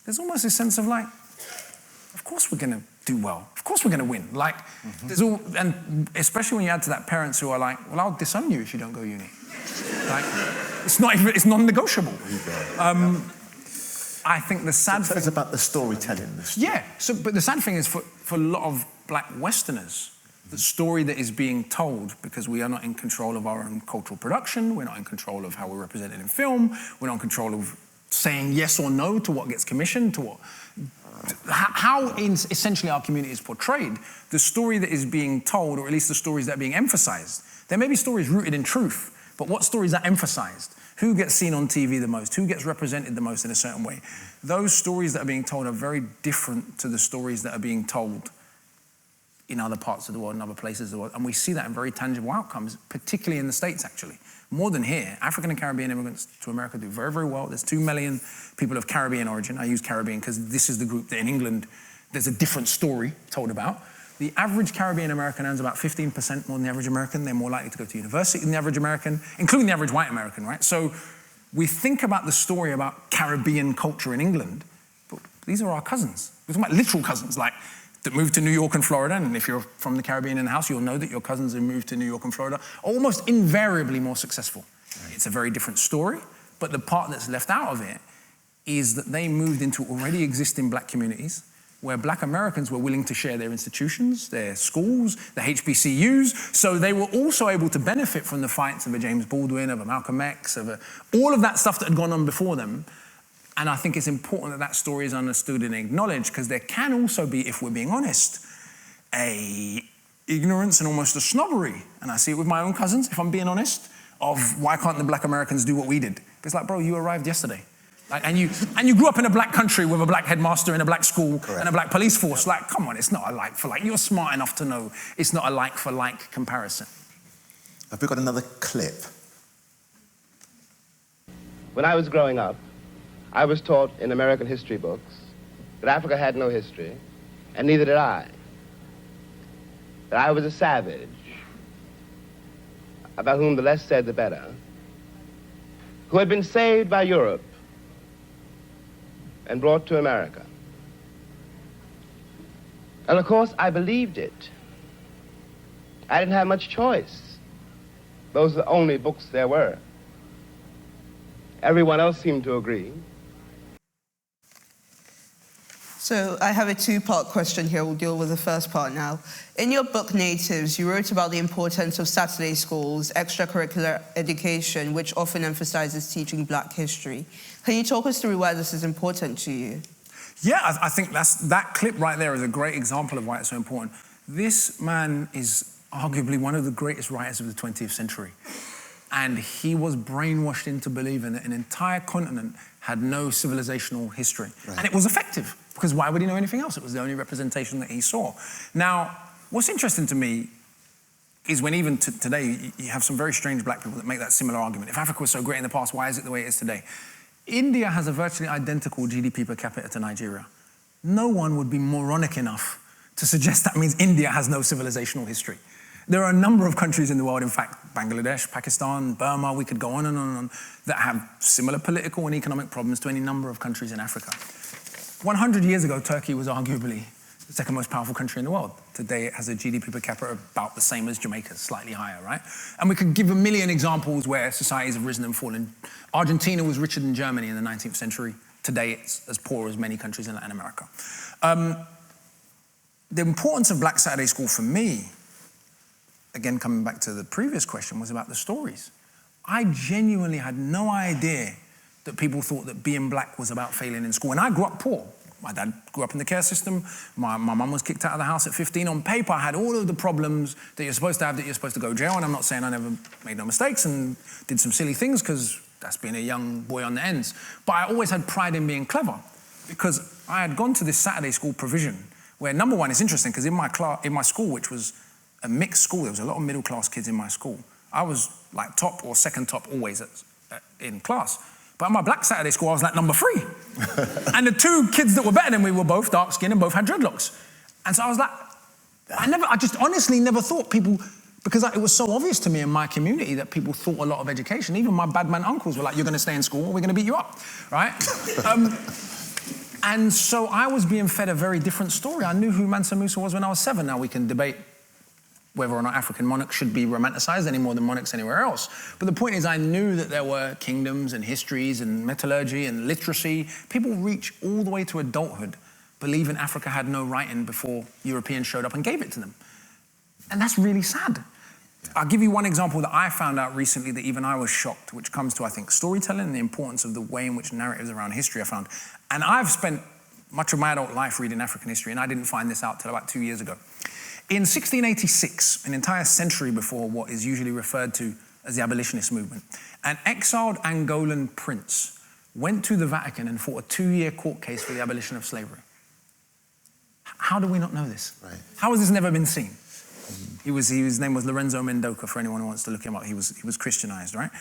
There's almost a sense of like, of course we're going to do well. Of course we're going to win. Like, there's all, and especially when you add to that parents who are like, well, I'll disown you if you don't go uni. Like, it's non-negotiable. I think the sad thing... It's about the storytelling. Yeah, but the sad thing is for a lot of black Westerners, the story that is being told, because we are not in control of our own cultural production, we're not in control of how we're represented in film, we're not in control of saying yes or no to what gets commissioned, to what... How essentially our community is portrayed, the story that is being told, or at least the stories that are being emphasized. There may be stories rooted in truth, but what stories are emphasized? Who gets seen on TV the most? Who gets represented the most in a certain way? Those stories that are being told are very different to the stories that are being told in other parts of the world, in other places of the world. And we see that in very tangible outcomes, particularly in the States, actually. More than here. African and Caribbean immigrants to America do very, very well. There's 2 million people of Caribbean origin. I use Caribbean because this is the group that in England, there's a different story told about. The average Caribbean American earns about 15% more than the average American. They're more likely to go to university than the average American, including the average white American, right? So we think about the story about Caribbean culture in England, but these are our cousins. We're talking about literal cousins, like that moved to New York and Florida, and if you're from the Caribbean in the house, you'll know that your cousins who moved to New York and Florida are almost invariably more successful. Right. It's a very different story, but the part that's left out of it is that they moved into already existing black communities where black Americans were willing to share their institutions, their schools, the HBCUs, so they were also able to benefit from the fights of a James Baldwin, of a Malcolm X, all of that stuff that had gone on before them. And I think it's important that that story is understood and acknowledged, because there can also be, if we're being honest, a ignorance and almost a snobbery, and I see it with my own cousins, if I'm being honest, of why can't the black Americans do what we did? It's like, bro, you arrived yesterday. Like, and you grew up in a black country with a black headmaster in a black school. Correct. And a black police force. Like, come on, it's not a like for like. You're smart enough to know it's not a like for like comparison. Have we got another clip? When I was growing up, I was taught in American history books that Africa had no history, and neither did I. That I was a savage, about whom the less said the better, who had been saved by Europe and brought to America. And of course, I believed it. I didn't have much choice. Those are the only books there were. Everyone else seemed to agree. So I have a two-part question here. We'll deal with the first part now. In your book, Natives, you wrote about the importance of Saturday schools, extracurricular education, which often emphasizes teaching black history. Can you talk us through why this is important to you? Yeah, I think that clip right there is a great example of why it's so important. This man is arguably one of the greatest writers of the 20th century. And he was brainwashed into believing that an entire continent had no civilizational history. Right. And it was effective, because why would he know anything else? It was the only representation that he saw. Now, What's interesting to me is when even today you have some very strange black people that make that similar argument. If Africa was so great in the past, why is it the way it is today? India has a virtually identical GDP per capita to Nigeria. No one would be moronic enough to suggest that means India has no civilizational history. There are a number of countries in the world, in fact, Bangladesh, Pakistan, Burma, we could go on and on and on, that have similar political and economic problems to any number of countries in Africa. 100 years ago, Turkey was arguably the second most powerful country in the world. Today, it has a GDP per capita about the same as Jamaica's, slightly higher, right? And we could give a million examples where societies have risen and fallen. Argentina was richer than Germany in the 19th century. Today, it's as poor as many countries in Latin America. The importance of Black Saturday School for me, again, coming back to the previous question, was about the stories. I genuinely had no idea that people thought that being black was about failing in school. And I grew up poor. My dad grew up in the care system. My mum was kicked out of the house at 15. On paper, I had all of the problems that you're supposed to have, that you're supposed to go to jail. And I'm not saying I never made no mistakes and did some silly things, because that's being a young boy on the ends. But I always had pride in being clever, because I had gone to this Saturday school provision where, number one, it's interesting because in my school, which was a mixed school, there was a lot of middle-class kids in my school. I was like top or second top always in class. But at my Black Saturday school, I was like number 3. And the two kids that were better than me were both dark-skinned and both had dreadlocks. And so I was like, I just honestly never thought people, because it was so obvious to me in my community that people thought a lot of education. Even my bad man uncles were like, you're going to stay in school or we're going to beat you up, right? And so I was being fed a very different story. I knew who Mansa Musa was when I was 7. Now we can debate whether or not African monarchs should be romanticized any more than monarchs anywhere else. But the point is, I knew that there were kingdoms and histories and metallurgy and literacy. People reach all the way to adulthood believing Africa had no writing before Europeans showed up and gave it to them. And that's really sad. I'll give you one example that I found out recently that even I was shocked, which comes to, I think, storytelling and the importance of the way in which narratives around history are found. And I've spent much of my adult life reading African history, and I didn't find this out till about 2 years ago. In 1686, an entire century before what is usually referred to as the abolitionist movement, an exiled Angolan prince went to the Vatican and fought a 2-year court case for the abolition of slavery. How do we not know this? Right. How has this never been seen? His name was Lorenzo Mendoza, for anyone who wants to look him up. He was Christianized, right?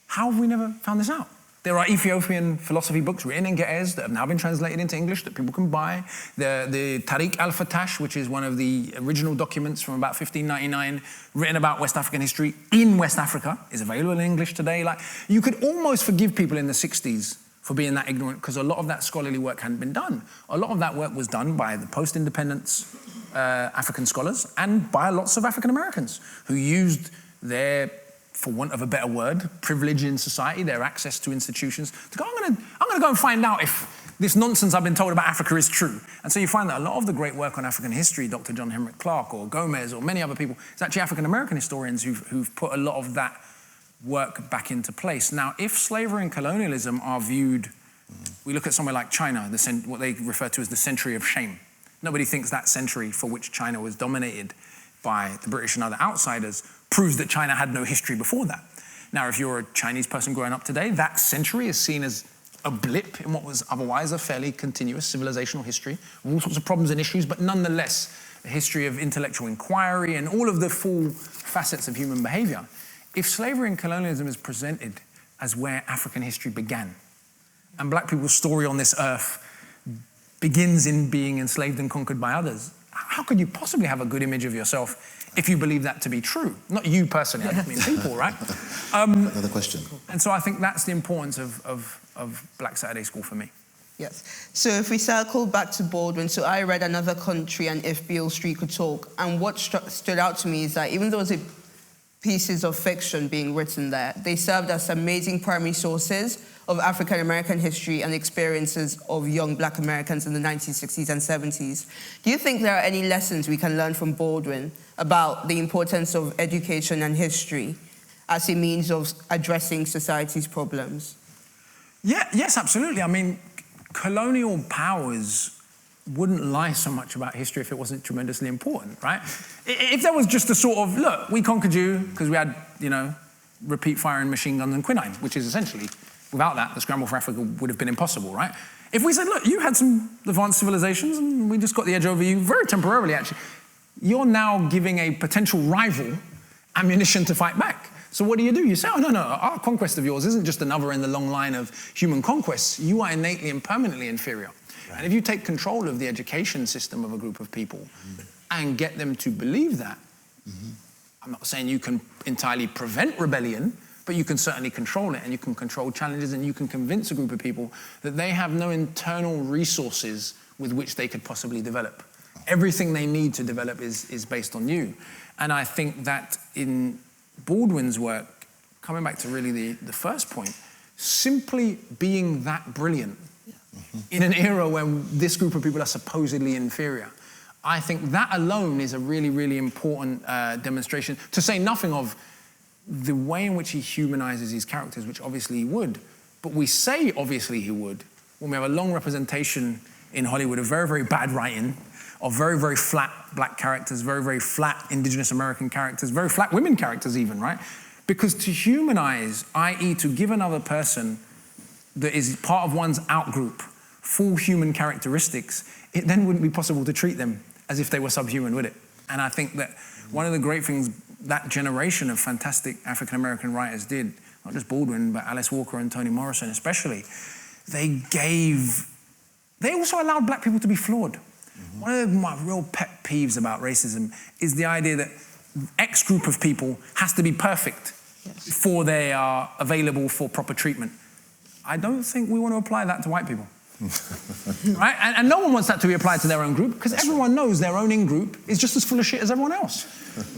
How have we never found this out? There are Ethiopian philosophy books written in Ge'ez that have now been translated into English that people can buy. The Tariq al-Fatash, which is one of the original documents from about 1599, written about West African history in West Africa, is available in English today. Like, you could almost forgive people in the 60s for being that ignorant, because a lot of that scholarly work hadn't been done. A lot of that work was done by the post-independence African scholars and by lots of African Americans who used their, for want of a better word, privilege in society, their access to institutions, to go, I'm gonna go and find out if this nonsense I've been told about Africa is true. And so you find that a lot of the great work on African history, Dr. John Henrik Clarke or Gomez or many other people, it's actually African American historians who've put a lot of that work back into place. Now, if slavery and colonialism are viewed, we look at somewhere like China, what they refer to as the century of shame. Nobody thinks that century for which China was dominated by the British and other outsiders proves that China had no history before that. Now, if you're a Chinese person growing up today, that century is seen as a blip in what was otherwise a fairly continuous civilizational history, all sorts of problems and issues, but nonetheless, a history of intellectual inquiry and all of the full facets of human behavior. If slavery and colonialism is presented as where African history began, and black people's story on this earth begins in being enslaved and conquered by others, how could you possibly have a good image of yourself if you believe that to be true? Not you personally, I just mean people, right? Another question. And so I think that's the importance of Black Saturday School for me. Yes. So if we circle back to Baldwin, so I read Another Country and If Beale Street Could Talk, and what stood out to me is that even though it was pieces of fiction being written there, they served as amazing primary sources of African American history and experiences of young Black Americans in the 1960s and 70s. Do you think there are any lessons we can learn from Baldwin about the importance of education and history as a means of addressing society's problems? Yeah, yes, absolutely. I mean, colonial powers wouldn't lie so much about history if it wasn't tremendously important, right? If there was just a sort of, look, we conquered you because we had, repeat firing machine guns and quinine, which is essentially, without that, the scramble for Africa would have been impossible, right? If we said, look, you had some advanced civilizations and we just got the edge over you very temporarily, actually, you're now giving a potential rival ammunition to fight back. So what do? You say, oh, no, our conquest of yours isn't just another in the long line of human conquests. You are innately and permanently inferior. Right. And if you take control of the education system of a group of people and get them to believe that, I'm not saying you can entirely prevent rebellion, but you can certainly control it, and you can control challenges, and you can convince a group of people that they have no internal resources with which they could possibly develop. Everything they need to develop is based on you. And I think that in Baldwin's work, coming back to really the first point, simply being that brilliant in an era when this group of people are supposedly inferior, I think that alone is a really, really important demonstration, to say nothing of the way in which he humanizes his characters, which obviously he would. But we say obviously he would when we have a long representation in Hollywood of very, very bad writing, of very, very flat black characters, very, very flat indigenous American characters, very flat women characters even, right? Because to humanize, i.e. to give another person that is part of one's outgroup full human characteristics, it then wouldn't be possible to treat them as if they were subhuman, would it? And I think that one of the great things that generation of fantastic African-American writers did, not just Baldwin, but Alice Walker and Toni Morrison especially, they also allowed black people to be flawed. One of my real pet peeves about racism is the idea that X group of people has to be perfect before they are available for proper treatment. I don't think we want to apply that to white people. Right? And no one wants that to be applied to their own group, because everyone knows their own in-group is just as full of shit as everyone else.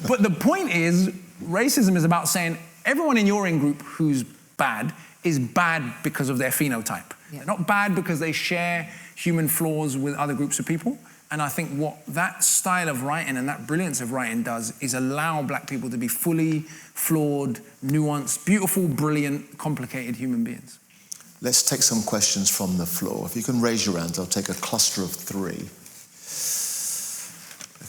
But the point is, racism is about saying everyone in your in-group who's bad is bad because of their phenotype. They're not bad because they share human flaws with other groups of people. And I think what that style of writing and that brilliance of writing does is allow black people to be fully flawed, nuanced, beautiful, brilliant, complicated human beings. Let's take some questions from the floor. If you can raise your hands, I'll take a cluster of 3.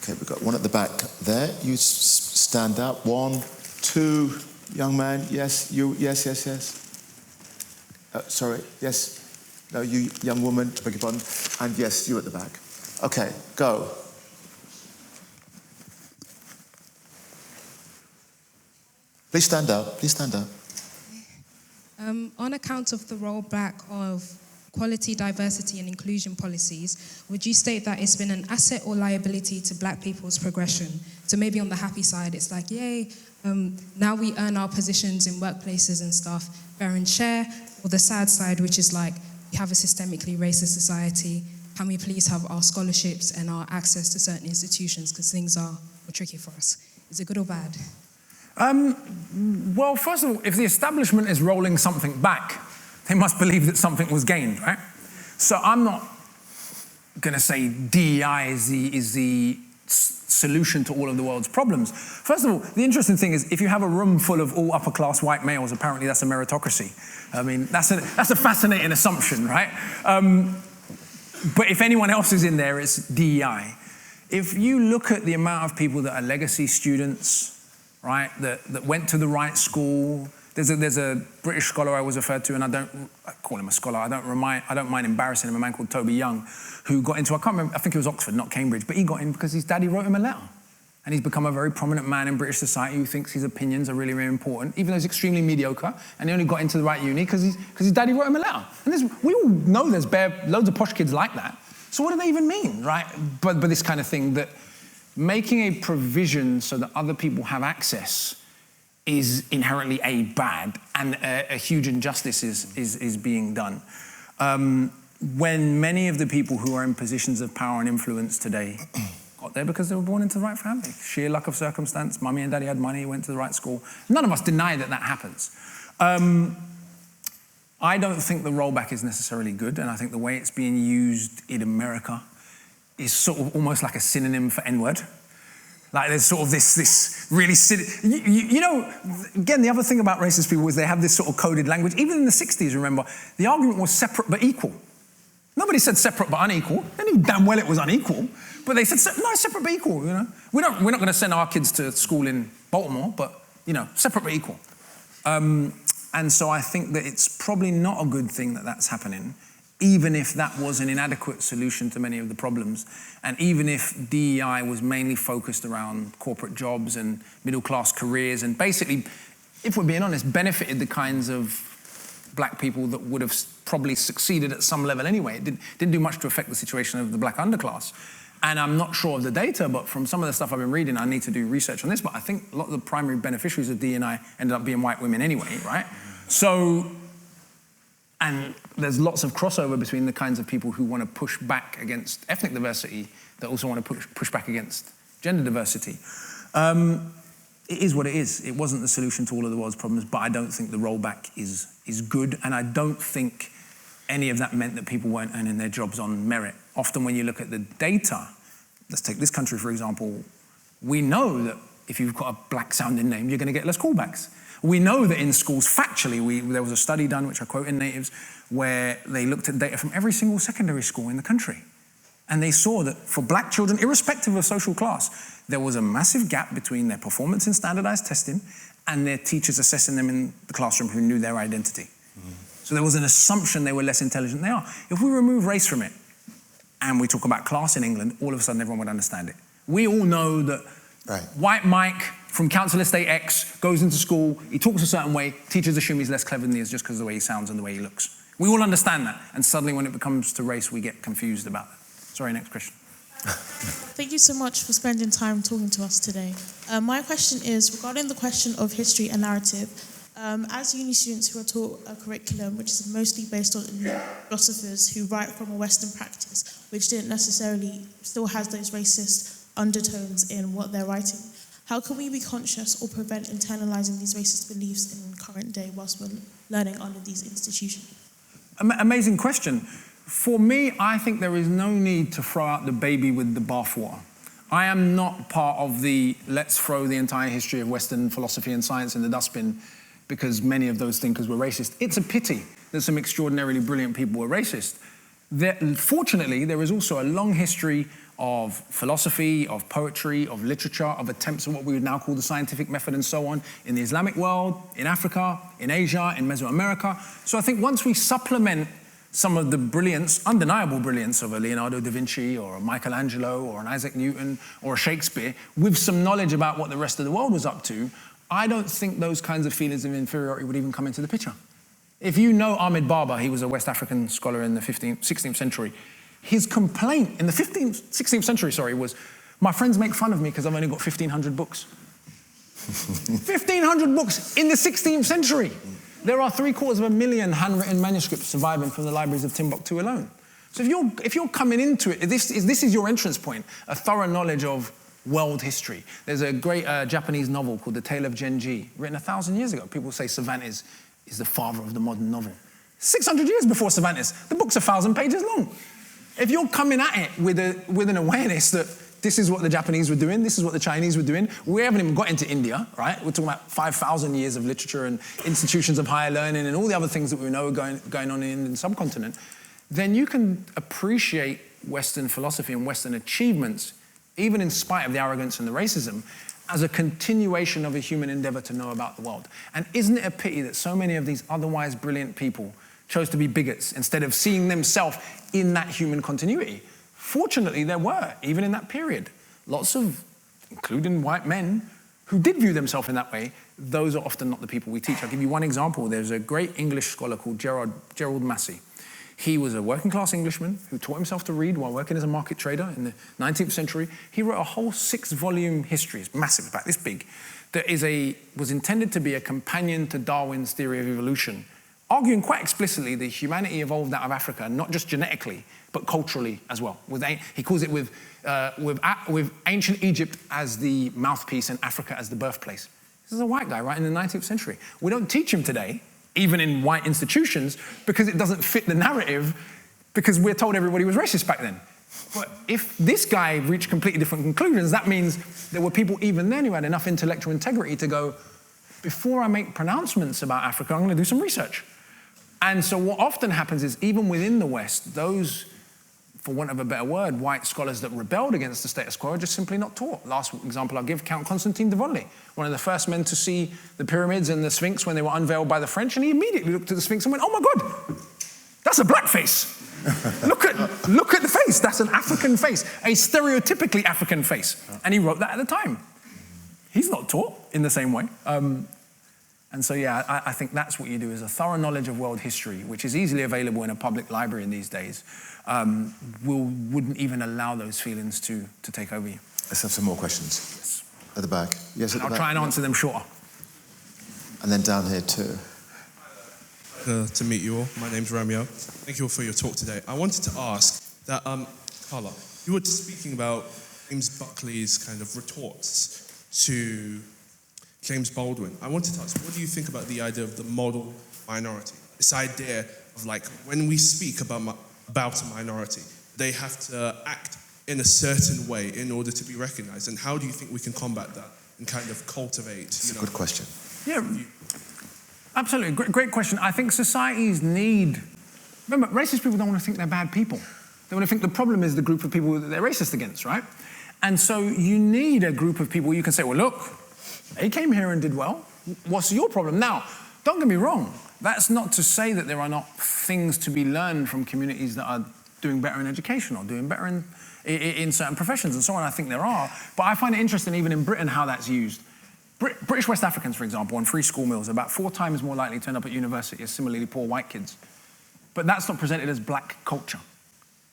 Okay, we've got one at the back there. You stand up. 1, 2, young man. Yes, you. Yes. Sorry. Yes. No, you, young woman. Beg your pardon. And yes, you at the back. Okay, go. Please stand up. On account of the rollback of quality, diversity and inclusion policies, would you state that it's been an asset or liability to black people's progression? So maybe on the happy side, it's like, yay, now we earn our positions in workplaces and stuff, fair and share, or the sad side, which is like, we have a systemically racist society. Can we please have our scholarships and our access to certain institutions, because things are tricky for us? Is it good or bad? Well, first of all, if the establishment is rolling something back, they must believe that something was gained, right? So I'm not going to say DEI is the solution to all of the world's problems. First of all, the interesting thing is, if you have a room full of all upper-class white males, apparently that's a meritocracy. I mean, that's a fascinating assumption, right? But if anyone else is in there, it's DEI. If you look at the amount of people that are legacy students, right, that went to the right school, there's a British scholar I was referred to, and I call him a scholar, I don't mind embarrassing him, a man called Toby Young, who got into, I can't remember, I think it was Oxford, not Cambridge, but he got in because his daddy wrote him a letter. And he's become a very prominent man in British society who thinks his opinions are really, really important, even though he's extremely mediocre, and he only got into the right uni because his daddy wrote him a letter. And we all know there's loads of posh kids like that. So what do they even mean, right? But this kind of thing, that making a provision so that other people have access is inherently bad, and a huge injustice is being done. When many of the people who are in positions of power and influence today got there because they were born into the right family, sheer luck of circumstance, mummy and daddy had money, went to the right school. None of us deny that happens. I don't think the rollback is necessarily good, and I think the way it's being used in America is sort of almost like a synonym for N-word. Like there's sort of this really you know, again, the other thing about racist people is they have this sort of coded language. Even in the 60s, remember, the argument was separate but equal. Nobody said separate but unequal. They knew damn well it was unequal, but they said, no, separate but equal, you know. We're not going to send our kids to school in Baltimore, but, you know, separate but equal. And so I think that it's probably not a good thing that that's happening. even if that was an inadequate solution to many of the problems, and even if DEI was mainly focused around corporate jobs and middle-class careers, and basically, if we're being honest, benefited the kinds of black people that would have probably succeeded at some level anyway. It didn't do much to affect the situation of the black underclass. And I'm not sure of the data, but from some of the stuff I've been reading, I need to do research on this, but I think a lot of the primary beneficiaries of DEI ended up being white women anyway, right? So, and there's lots of crossover between the kinds of people who want to push back against ethnic diversity that also want to push back against gender diversity. It is what it is. It wasn't the solution to all of the world's problems, but I don't think the rollback is good, and I don't think any of that meant that people weren't earning their jobs on merit. Often when you look at the data, let's take this country for example, we know that if you've got a black-sounding name, you're going to get less callbacks. We know that in schools, factually, there was a study done, which I quote in Natives, where they looked at data from every single secondary school in the country. And they saw that for black children, irrespective of social class, there was a massive gap between their performance in standardized testing and their teachers assessing them in the classroom who knew their identity. So there was an assumption they were less intelligent than they are. If we remove race from it, and we talk about class in England, all of a sudden everyone would understand it. We all know that white Mike from Council Estate X goes into school, he talks a certain way, teachers assume he's less clever than he is just because of the way he sounds and the way he looks. We all understand that, and suddenly when it comes to race, we get confused about that. Sorry, next question. Thank you so much for spending time talking to us today. My question is regarding the question of history and narrative. As uni students who are taught a curriculum which is mostly based on philosophers who write from a Western practice, which didn't necessarily, still has those racist undertones in what they're writing, how can we be conscious or prevent internalizing these racist beliefs in current day whilst we're learning under these institutions? Amazing question. For me, I think there is no need to throw out the baby with the bathwater. I am not part of the let's throw the entire history of Western philosophy and science in the dustbin because many of those thinkers were racist. It's a pity that some extraordinarily brilliant people were racist. Fortunately, there is also a long history of philosophy, of poetry, of literature, of attempts at what we would now call the scientific method and so on in the Islamic world, in Africa, in Asia, in Mesoamerica. So I think once we supplement some of the brilliance, undeniable brilliance of a Leonardo da Vinci or a Michelangelo or an Isaac Newton or a Shakespeare with some knowledge about what the rest of the world was up to, I don't think those kinds of feelings of inferiority would even come into the picture. If you know Ahmed Baba, he was a West African scholar in the 16th century. His complaint in the 16th century, was, my friends make fun of me because I've only got 1,500 books. 1,500 books in the 16th century. There are 750,000 handwritten manuscripts surviving from the libraries of Timbuktu alone. So if you're coming into it, this is your entrance point, a thorough knowledge of world history. There's a great Japanese novel called The Tale of Genji, written 1,000 years ago. People say Cervantes is the father of the modern novel. 600 years before Cervantes. The book's 1,000 pages long. If you're coming at it with an awareness that this is what the Japanese were doing, this is what the Chinese were doing, we haven't even got into India, right? We're talking about 5,000 years of literature and institutions of higher learning and all the other things that we know are going on in the subcontinent, then you can appreciate Western philosophy and Western achievements, even in spite of the arrogance and the racism, as a continuation of a human endeavor to know about the world. And isn't it a pity that so many of these otherwise brilliant people chose to be bigots instead of seeing themselves in that human continuity? Fortunately, there were, even in that period, lots of, including white men, who did view themselves in that way. Those are often not the people we teach. I'll give you one example. There's a great English scholar called Gerald Massey. He was a working-class Englishman who taught himself to read while working as a market trader in the 19th century. He wrote a whole 6-volume history, it's massive, about this big, that was intended to be a companion to Darwin's theory of evolution, arguing quite explicitly that humanity evolved out of Africa, not just genetically, but culturally as well. He calls it with ancient Egypt as the mouthpiece and Africa as the birthplace. This is a white guy writing in the 19th century. We don't teach him today, even in white institutions, because it doesn't fit the narrative, because we're told everybody was racist back then. But if this guy reached completely different conclusions, that means there were people even then who had enough intellectual integrity to go, before I make pronouncements about Africa, I'm going to do some research. And so what often happens is, even within the West, those, for want of a better word, white scholars that rebelled against the status quo are just simply not taught. Last example I'll give, Count Constantine de Woolley, one of the first men to see the pyramids and the Sphinx when they were unveiled by the French, and he immediately looked at the Sphinx and went, oh my God, that's a blackface. Look at the face. That's an African face, a stereotypically African face. And he wrote that at the time. He's not taught in the same way. And so, yeah, I think that's what you do, is a thorough knowledge of world history, which is easily available in a public library in these days, wouldn't even allow those feelings to take over you. Let's have some more questions. Yes. At the back. Yes, at the I'll back. try and answer them shorter. And then down here too. To meet you all. My name's Romeo. Thank you all for your talk today. I wanted to ask that, Carla, you were speaking about James Buckley's kind of retorts to James Baldwin. I wanted to ask, what do you think about the idea of the model minority? This idea of, like, when we speak about a minority, they have to act in a certain way in order to be recognized. And how do you think we can combat that and kind of cultivate? It's a good question. Yeah, absolutely. Great question. I think societies need... Remember, racist people don't want to think they're bad people. They want to think the problem is the group of people that they're racist against, right? And so you need a group of people you can say, well, look, they came here and did well. What's your problem? Now, don't get me wrong. That's not to say that there are not things to be learned from communities that are doing better in education or doing better in certain professions and so on. I think there are. But I find it interesting, even in Britain, how that's used. British West Africans, for example, on free school meals are about 4 times more likely to end up at university as similarly poor white kids. But that's not presented as black culture.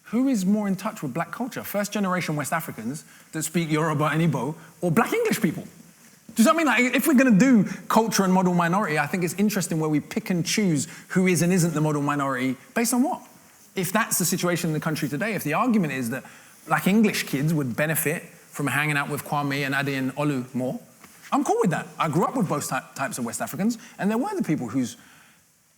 Who is more in touch with black culture? First generation West Africans that speak Yoruba and Igbo, or black English people? Do you know what I mean? Like, if we're going to do culture and model minority, I think it's interesting where we pick and choose who is and isn't the model minority based on what? If that's the situation in the country today, if the argument is that black English kids would benefit from hanging out with Kwame and Ade and Olu more, I'm cool with that. I grew up with both types of West Africans, and there were the people whose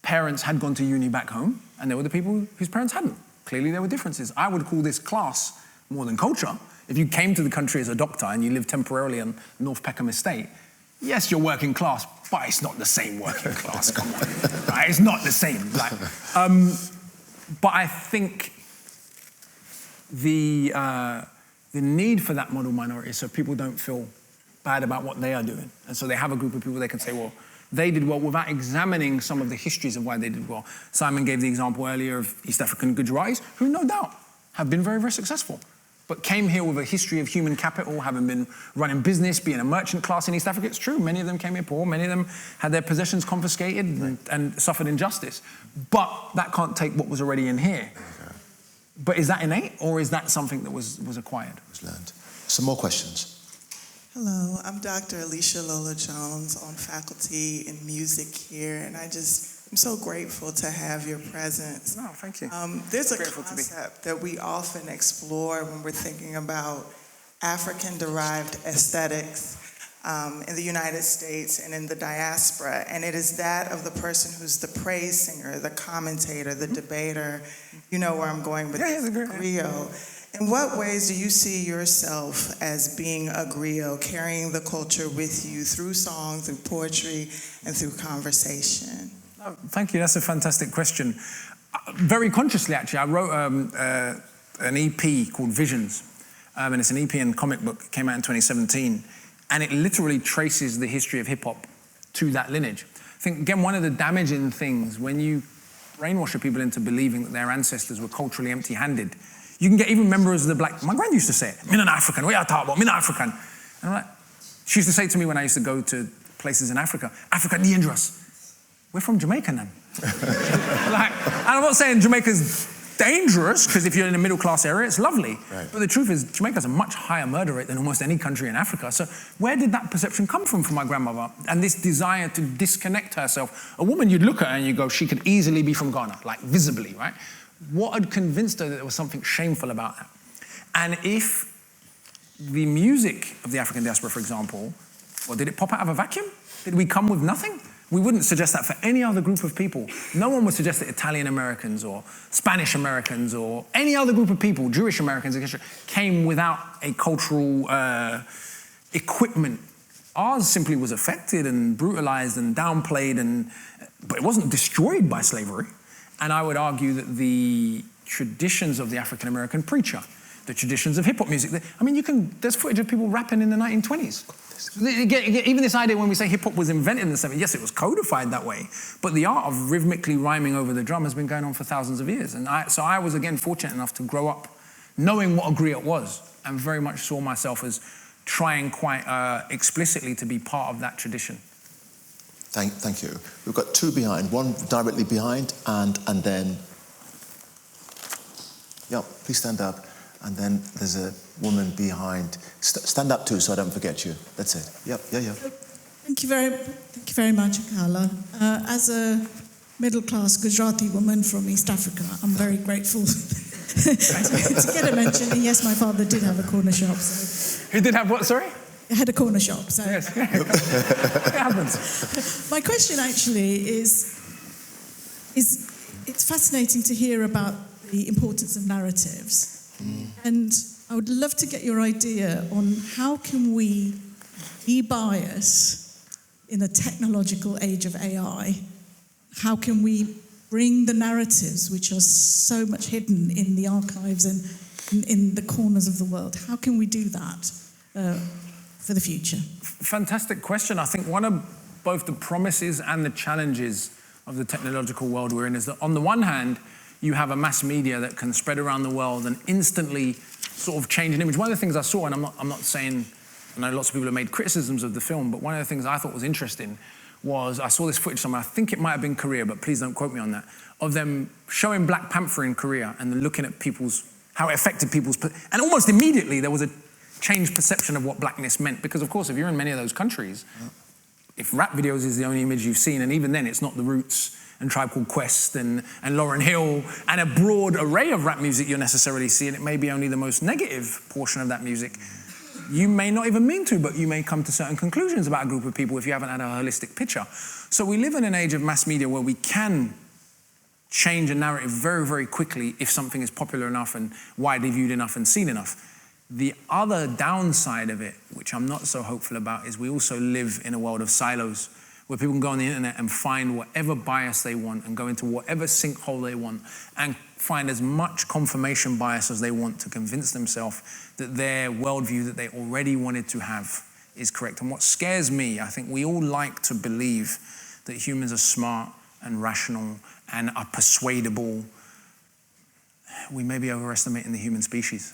parents had gone to uni back home, and there were the people whose parents hadn't. Clearly there were differences. I would call this class more than culture. If you came to the country as a doctor and you lived temporarily on North Peckham Estate, yes, you're working class, but it's not the same working class, come on. Right? It's not the same. Like, but I think the need for that model minority is so people don't feel bad about what they are doing. And so they have a group of people they can say, well, they did well, without examining some of the histories of why they did well. Simon gave the example earlier of East African Gujaratis, who no doubt have been very, very successful, but came here with a history of human capital, having been running business, being a merchant class in East Africa. It's true, many of them came here poor, many of them had their possessions confiscated and suffered injustice. But that can't take what was already in here. Okay. But is that innate, or is that something that was acquired? It was learned. Some more questions. Hello, I'm Dr. Alicia Lola Jones on faculty in music here, and I'm so grateful to have your presence. No, thank you. There's a concept that we often explore when we're thinking about African-derived aesthetics in the United States and in the diaspora, and it is that of the person who's the praise singer, the commentator, the debater. You know where I'm going with this, griot. In what ways do you see yourself as being a griot, carrying the culture with you through song, through poetry, and through conversation? Oh, thank you, that's a fantastic question. Very consciously, actually, I wrote an EP called Visions, and it's an EP and comic book, it came out in 2017, and it literally traces the history of hip-hop to that lineage. I think, again, one of the damaging things, when you brainwash people into believing that their ancestors were culturally empty-handed, you can get even members of the black... My grand used to say it, "Me not African, what are you talking about? Me not African." And I'm like, she used to say to me when I used to go to places in Africa, "Africa dangerous." We're from Jamaica, then. Like, and I'm not saying Jamaica's dangerous, because if you're in a middle-class area, it's lovely. Right. But the truth is, Jamaica's a much higher murder rate than almost any country in Africa. So where did that perception come from my grandmother? And this desire to disconnect herself. A woman, you'd look at her and you go, she could easily be from Ghana, like visibly, right? What had convinced her that there was something shameful about that? And if the music of the African diaspora, for example, well, did it pop out of a vacuum? Did we come with nothing? We wouldn't suggest that for any other group of people. No one would suggest that Italian Americans or Spanish Americans or any other group of people, Jewish Americans, etc., came without a cultural equipment. Ours simply was affected and brutalized and downplayed, but it wasn't destroyed by slavery. And I would argue that the traditions of the African American preacher, the traditions of hip hop music, I mean, there's footage of people rapping in the 1920s. Even this idea when we say hip-hop was invented in the 70s, yes, it was codified that way, but the art of rhythmically rhyming over the drum has been going on for thousands of years. And so I was, again, fortunate enough to grow up knowing what a griot was, and very much saw myself as trying quite explicitly to be part of that tradition. Thank you. We've got two behind, one directly behind, and then... Yeah, please stand up. And then there's a woman behind. Stand up too, so I don't forget you. That's it. Yep, yeah. Thank you very much, Akala. As a middle-class Gujarati woman from East Africa, I'm very grateful to get a mention. And yes, my father did have a corner shop. So. He did have what, sorry? He had a corner shop. So. Yes, it happens. My question actually is it's fascinating to hear about the importance of narratives. And I would love to get your idea on how can we de-bias in the technological age of AI. How can we bring the narratives which are so much hidden in the archives and in the corners of the world? How can we do that for the future? Fantastic question. I think one of both the promises and the challenges of the technological world we're in is that on the one hand, you have a mass media that can spread around the world and instantly sort of change an image. One of the things I saw, and I'm not saying, I know lots of people have made criticisms of the film, but one of the things I thought was interesting was I saw this footage somewhere, I think it might have been Korea, but please don't quote me on that, of them showing Black Panther in Korea and then looking at how it affected people's, and almost immediately there was a changed perception of what blackness meant. Because of course, if you're in many of those countries, if rap videos is the only image you've seen, and even then it's not the Roots and Tribe Called Quest and Lauryn Hill and a broad array of rap music you're necessarily seeing, it may be only the most negative portion of that music. You may not even mean to, but you may come to certain conclusions about a group of people if you haven't had a holistic picture. So we live in an age of mass media where we can change a narrative very, very quickly if something is popular enough and widely viewed enough and seen enough. The other downside of it, which I'm not so hopeful about, is we also live in a world of silos where people can go on the internet and find whatever bias they want and go into whatever sinkhole they want and find as much confirmation bias as they want to convince themselves that their worldview that they already wanted to have is correct. And what scares me, I think we all like to believe that humans are smart and rational and are persuadable. We may be overestimating the human species.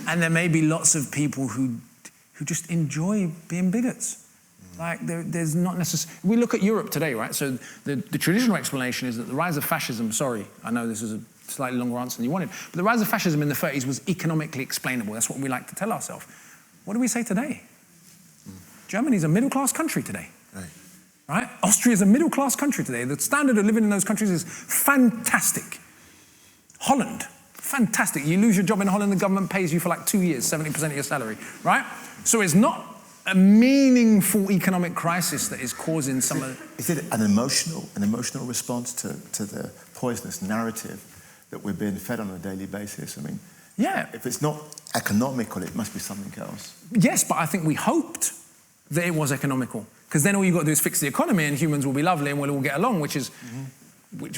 And there may be lots of people who just enjoy being bigots. Like, there's not necessarily... We look at Europe today, right? So the traditional explanation is that the rise of fascism... Sorry, I know this is a slightly longer answer than you wanted, but the rise of fascism in the 30s was economically explainable. That's what we like to tell ourselves. What do we say today? Germany's a middle-class country today. Right? Austria's a middle-class country today. The standard of living in those countries is fantastic. Holland, fantastic. You lose your job in Holland, the government pays you for like 2 years, 70% of your salary, right? So it's not a meaningful economic crisis that is causing some of... Is it an emotional response to the poisonous narrative that we're being fed on a daily basis? I mean, yeah. If it's not economical, it must be something else. Yes, but I think we hoped that it was economical, because then all you've got to do is fix the economy and humans will be lovely and we'll all get along, which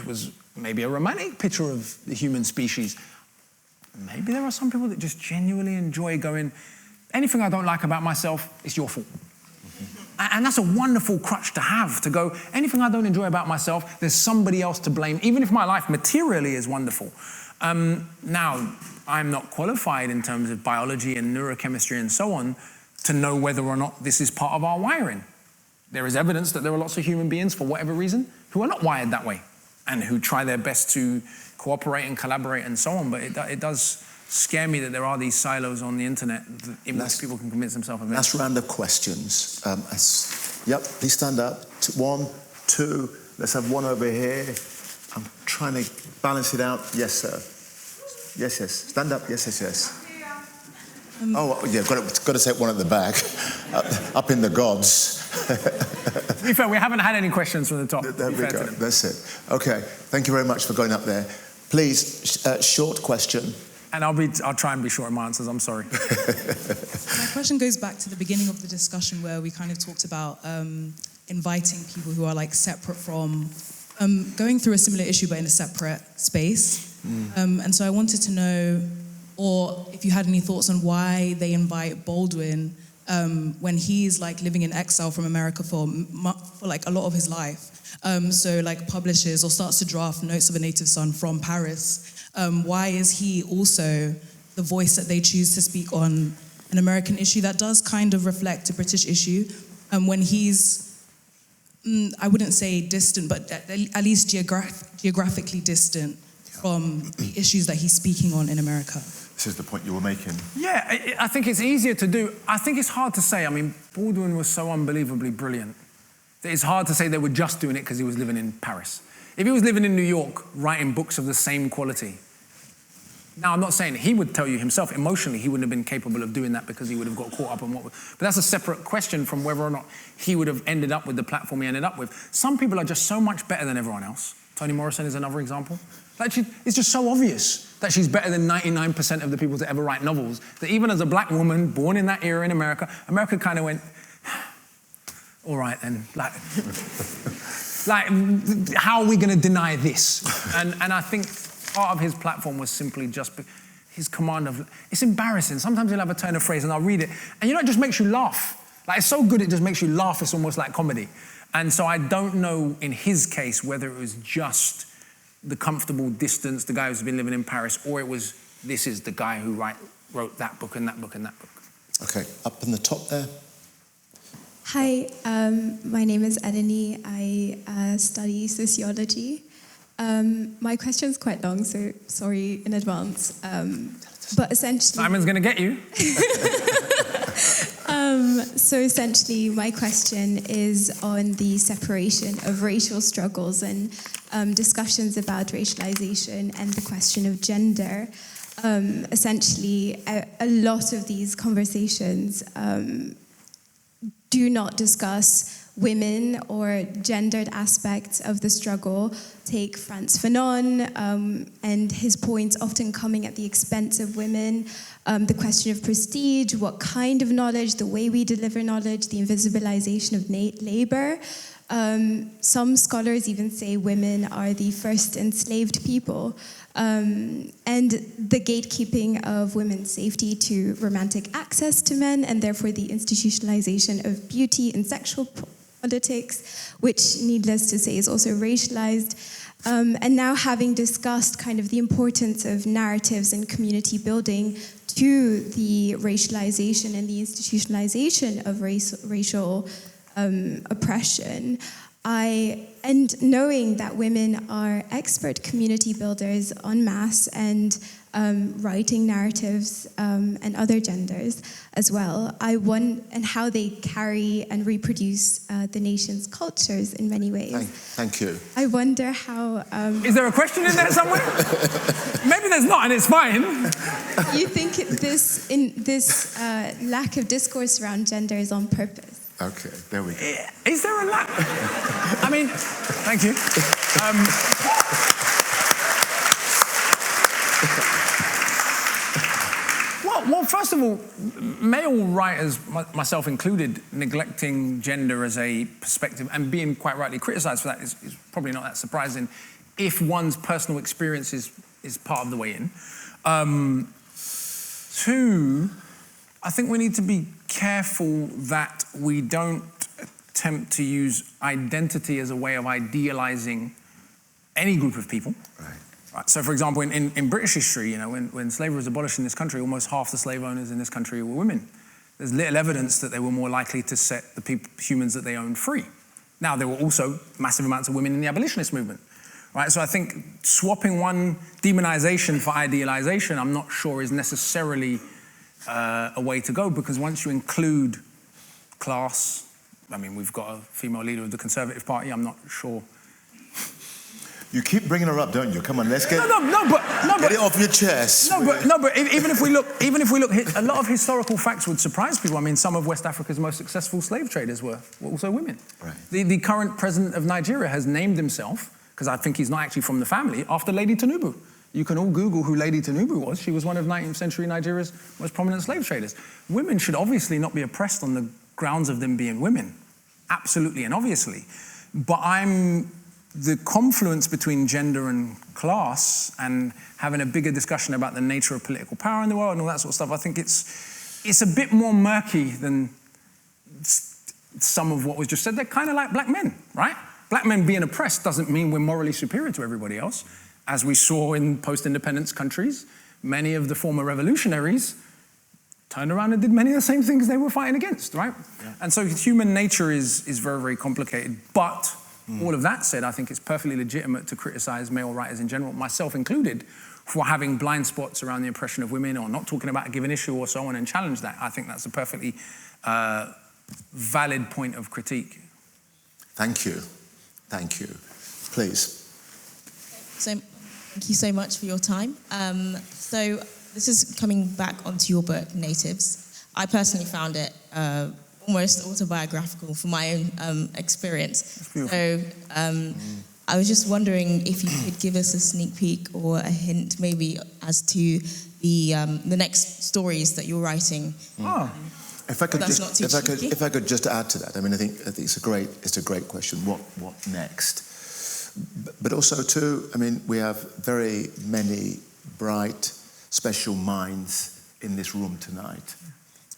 was maybe a romantic picture of the human species. Maybe there are some people that just genuinely enjoy going, anything I don't like about myself, it's your fault. And that's a wonderful crutch to have, to go, anything I don't enjoy about myself, there's somebody else to blame, even if my life materially is wonderful. Now, I'm not qualified in terms of biology and neurochemistry and so on to know whether or not this is part of our wiring. There is evidence that there are lots of human beings, for whatever reason, who are not wired that way and who try their best to cooperate and collaborate and so on, but it does scare me that there are these silos on the internet in which people can convince themselves of it. Last round of questions. Yep, please stand up. 1, 2, let's have one over here. I'm trying to balance it out. Yes, sir. Yes. Stand up. Yes. Got to take one at the back. Up in the gods. To be fair, we haven't had any questions from the top. There we go. That's it. Okay. Thank you very much for going up there. Please, short question. And I'll try and be short in my answers. I'm sorry. My question goes back to the beginning of the discussion where we kind of talked about inviting people who are like separate from going through a similar issue but in a separate space. And so I wanted to know, or if you had any thoughts on why they invite Baldwin when he's like living in exile from America for like a lot of his life. So like publishes or starts to draft Notes of a Native Son from Paris. Why is he also the voice that they choose to speak on an American issue that does kind of reflect a British issue? When he's, I wouldn't say distant, but at least geographically distant from the issues that he's speaking on in America. This is the point you were making. Yeah, I think it's easier to do. I think it's hard to say. I mean, Baldwin was so unbelievably brilliant that it's hard to say they were just doing it because he was living in Paris. If he was living in New York, writing books of the same quality. Now, I'm not saying he would tell you himself, emotionally, he wouldn't have been capable of doing that because he would have got caught up in what... But that's a separate question from whether or not he would have ended up with the platform he ended up with. Some people are just so much better than everyone else. Toni Morrison is another example. Like it's just so obvious that she's better than 99% of the people to ever write novels, that even as a black woman born in that era in America, America kind of went, all right then, like how are we going to deny this? And I think part of his platform was simply just his command of, it's embarrassing. Sometimes he'll have a turn of phrase and I'll read it, and you know, it just makes you laugh. Like, it's so good it just makes you laugh, it's almost like comedy. And so I don't know in his case whether it was just the comfortable distance, the guy who's been living in Paris, or it was, this is the guy who wrote that book and that book and that book. Okay, up in the top there. Hi, my name is Eleni. I study sociology. My question's quite long, so sorry in advance. But essentially... Simon's going to get you. So essentially, my question is on the separation of racial struggles and discussions about racialization and the question of gender. Essentially, a lot of these conversations do not discuss women or gendered aspects of the struggle. Take Frantz Fanon and his points often coming at the expense of women. The question of prestige, what kind of knowledge, the way we deliver knowledge, the invisibilization of labor. Some scholars even say women are the first enslaved people. And the gatekeeping of women's safety to romantic access to men, and therefore the institutionalization of beauty and sexual politics, which, needless to say, is also racialized. And now, having discussed kind of the importance of narratives and community building to the racialization and the institutionalization of racial oppression, and knowing that women are expert community builders en masse and writing narratives and other genders as well, and how they carry and reproduce the nation's cultures in many ways. Thank you. I wonder how... Is there a question in there somewhere? Maybe there's not, and it's fine. You think this lack of discourse around gender is on purpose? Okay, there we go. Is there a lack? I mean, thank you. Well, first of all, male writers, myself included, neglecting gender as a perspective and being quite rightly criticised for that is probably not that surprising if one's personal experience is part of the way in. Two, I think we need to be careful that we don't attempt to use identity as a way of idealizing any group of people. Right. So, for example, in British history, you know, when slavery was abolished in this country, almost half the slave owners in this country were women. There's little evidence that they were more likely to set the humans that they owned free. Now, there were also massive amounts of women in the abolitionist movement. Right, so I think swapping one demonization for idealization, I'm not sure is necessarily a way to go, because once you include class, I mean, we've got a female leader of the Conservative Party, I'm not sure. You keep bringing her up, don't you? Come on, let's get get it off your chest. But even if we look, a lot of historical facts would surprise people. I mean, some of West Africa's most successful slave traders were also women. Right. The current president of Nigeria has named himself, because I think he's not actually from the family, after Lady Tinubu. You can all Google who Lady Tinubu was. She was one of 19th century Nigeria's most prominent slave traders. Women should obviously not be oppressed on the grounds of them being women. Absolutely and obviously. But the confluence between gender and class and having a bigger discussion about the nature of political power in the world and all that sort of stuff, I think it's a bit more murky than some of what was just said, they're kind of like black men, right? Black men being oppressed doesn't mean we're morally superior to everybody else. As we saw in post-independence countries, many of the former revolutionaries turned around and did many of the same things they were fighting against, right? Yeah. And so human nature is very, very complicated. But all of that said, I think it's perfectly legitimate to criticize male writers in general, myself included, for having blind spots around the oppression of women or not talking about a given issue or so on and challenge that. I think that's a perfectly valid point of critique. Thank you. Thank you. Please. So, thank you so much for your time. So this is coming back onto your book, Natives. I personally found it almost autobiographical from my own experience. So I was just wondering if you could give us a sneak peek or a hint maybe as to the next stories that you're writing. If I could just add to that, I mean, I think it's a great question. What next? But also too, I mean, we have very many bright, special minds in this room tonight,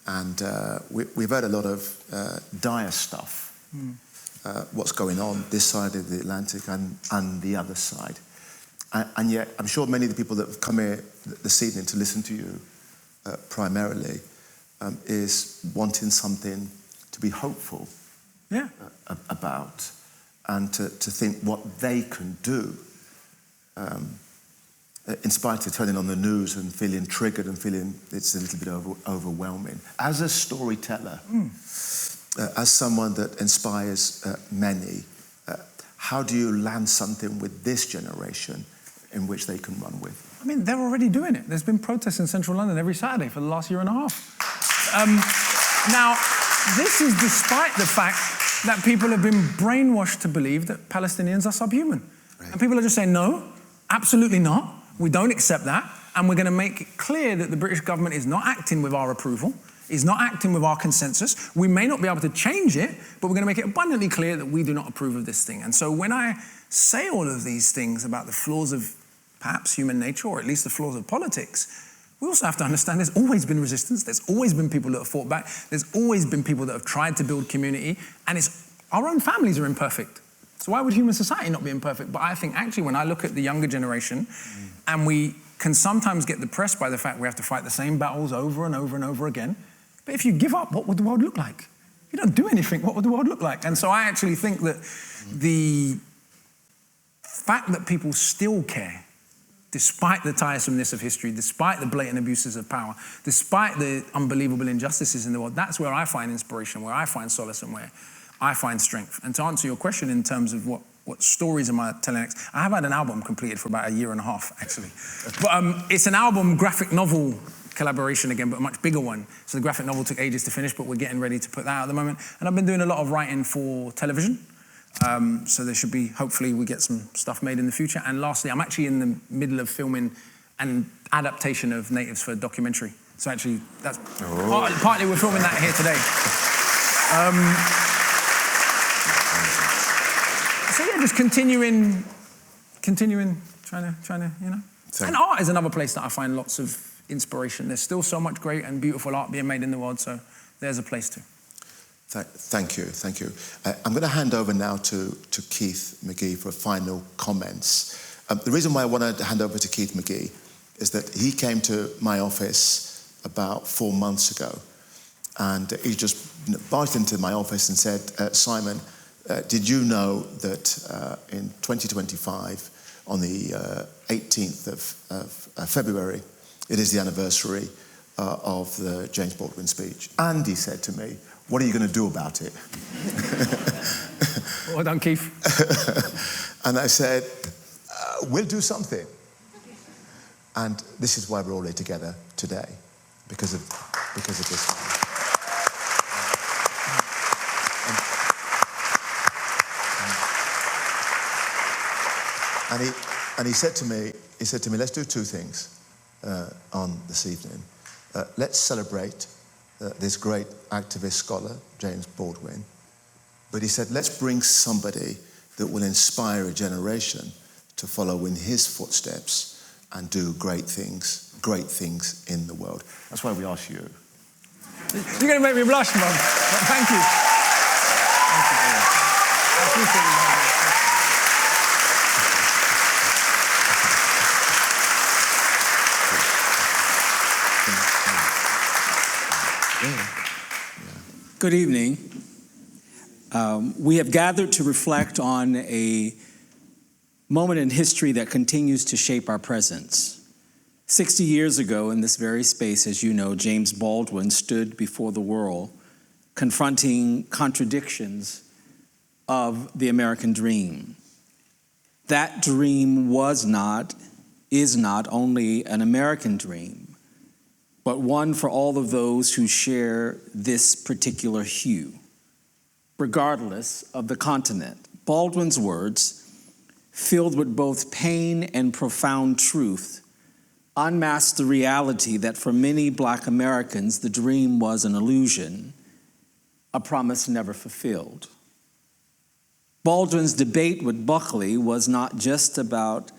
and we've heard a lot of dire stuff. What's going on this side of the Atlantic and the other side, and yet I'm sure many of the people that have come here this evening to listen to you primarily is wanting something to be hopeful about, and to think what they can do, in spite of turning on the news and feeling triggered and feeling it's a little bit overwhelming. As a storyteller, as someone that inspires many, how do you land something with this generation in which they can run with? I mean, they're already doing it. There's been protests in central London every Saturday for the last year and a half. Now, this is despite the fact that people have been brainwashed to believe that Palestinians are subhuman. Right. And people are just saying, no, absolutely not. We don't accept that. And we're going to make it clear that the British government is not acting with our approval, is not acting with our consensus. We may not be able to change it, but we're going to make it abundantly clear that we do not approve of this thing. And so when I say all of these things about the flaws of perhaps human nature, or at least the flaws of politics, we also have to understand there's always been resistance, there's always been people that have fought back, there's always been people that have tried to build community, and our own families are imperfect. So why would human society not be imperfect? But I think actually when I look at the younger generation, and we can sometimes get depressed by the fact we have to fight the same battles over and over and over again, but if you give up, what would the world look like? If you don't do anything, what would the world look like? And so I actually think that the fact that people still care, despite the tiresomeness of history, despite the blatant abuses of power, despite the unbelievable injustices in the world, that's where I find inspiration, where I find solace, and where I find strength. And to answer your question in terms of what stories am I telling next, I have had an album completed for about a year and a half, actually. But it's an album, graphic novel collaboration again, but a much bigger one. So the graphic novel took ages to finish, but we're getting ready to put that out at the moment. And I've been doing a lot of writing for television. So there should be, hopefully we get some stuff made in the future. And lastly, I'm actually in the middle of filming an adaptation of Natives for a documentary. So actually, that's partly we're filming that here today. So yeah, just continuing, trying to, you know. And art is another place that I find lots of inspiration. There's still so much great and beautiful art being made in the world, so there's a place too. Thank you. I'm going to hand over now to Keith McGee for final comments. The reason why I wanted to hand over to Keith McGee is that he came to my office about 4 months ago, and he just barged into my office and said, Simon, did you know that in 2025, on the 18th of February, it is the anniversary of the James Baldwin speech? And he said to me, what are you going to do about it? Well done, Keith. And I said, we'll do something. And this is why we're all here together today, because of this. And he said to me, let's do two things on this evening. Let's celebrate this great activist scholar, James Baldwin. But he said, let's bring somebody that will inspire a generation to follow in his footsteps and do great things in the world. That's why we ask you. You're going to make me blush, Mum. Thank you. Thank you very much. I appreciate you. Good evening. We have gathered to reflect on a moment in history that continues to shape our presence. 60 years ago, in this very space, as you know, James Baldwin stood before the world, confronting contradictions of the American dream. That dream is not only an American dream, but one for all of those who share this particular hue, regardless of the continent. Baldwin's words, filled with both pain and profound truth, unmasked the reality that for many Black Americans, the dream was an illusion, a promise never fulfilled. Baldwin's debate with Buckley was not just about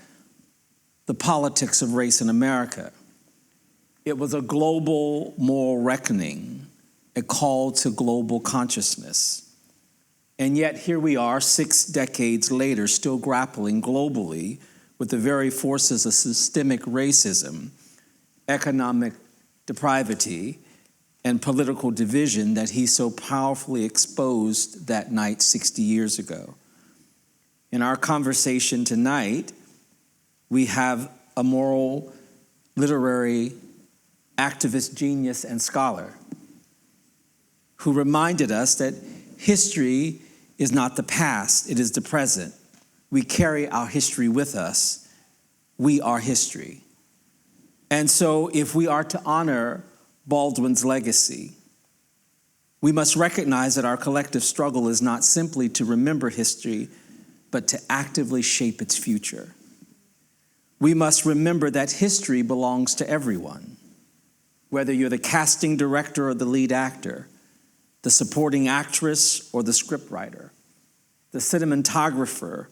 the politics of race in America. It was a global moral reckoning, a call to global consciousness. And yet here we are 6 decades later, still grappling globally with the very forces of systemic racism, economic depravity, and political division that he so powerfully exposed that night 60 years ago. In our conversation tonight, we have a moral, literary, activist, genius, and scholar who reminded us that history is not the past, it is the present. We carry our history with us. We are history. And so if we are to honor Baldwin's legacy, we must recognize that our collective struggle is not simply to remember history, but to actively shape its future. We must remember that history belongs to everyone. Whether you're the casting director or the lead actor, the supporting actress or the scriptwriter, the cinematographer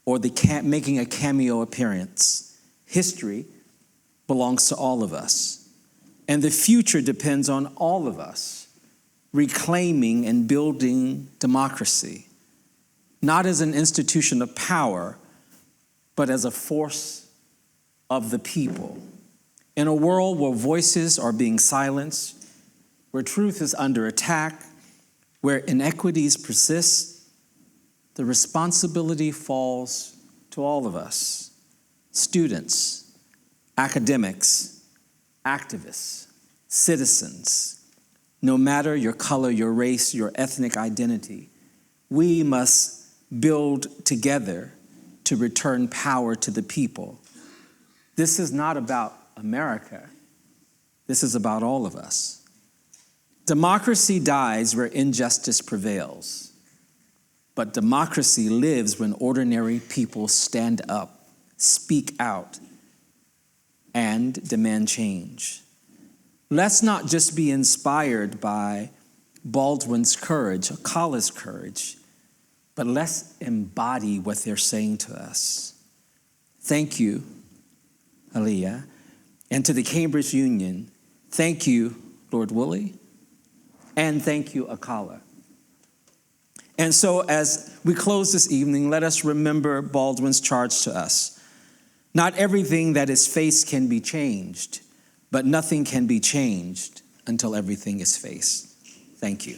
or the making a cameo appearance, history belongs to all of us. And the future depends on all of us reclaiming and building democracy, not as an institution of power, but as a force of the people. In a world where voices are being silenced, where truth is under attack, where inequities persist, the responsibility falls to all of us, students, academics, activists, citizens. No matter your color, your race, your ethnic identity, we must build together to return power to the people. This is not about America. This is about all of us. Democracy dies where injustice prevails, but democracy lives when ordinary people stand up, speak out, and demand change. Let's not just be inspired by Baldwin's courage, Akala's courage, but let's embody what they're saying to us. Thank you, Aliyah. And to the Cambridge Union, thank you, Lord Woolley, and thank you, Akala. And so as we close this evening, let us remember Baldwin's charge to us. Not everything that is faced can be changed, but nothing can be changed until everything is faced. Thank you.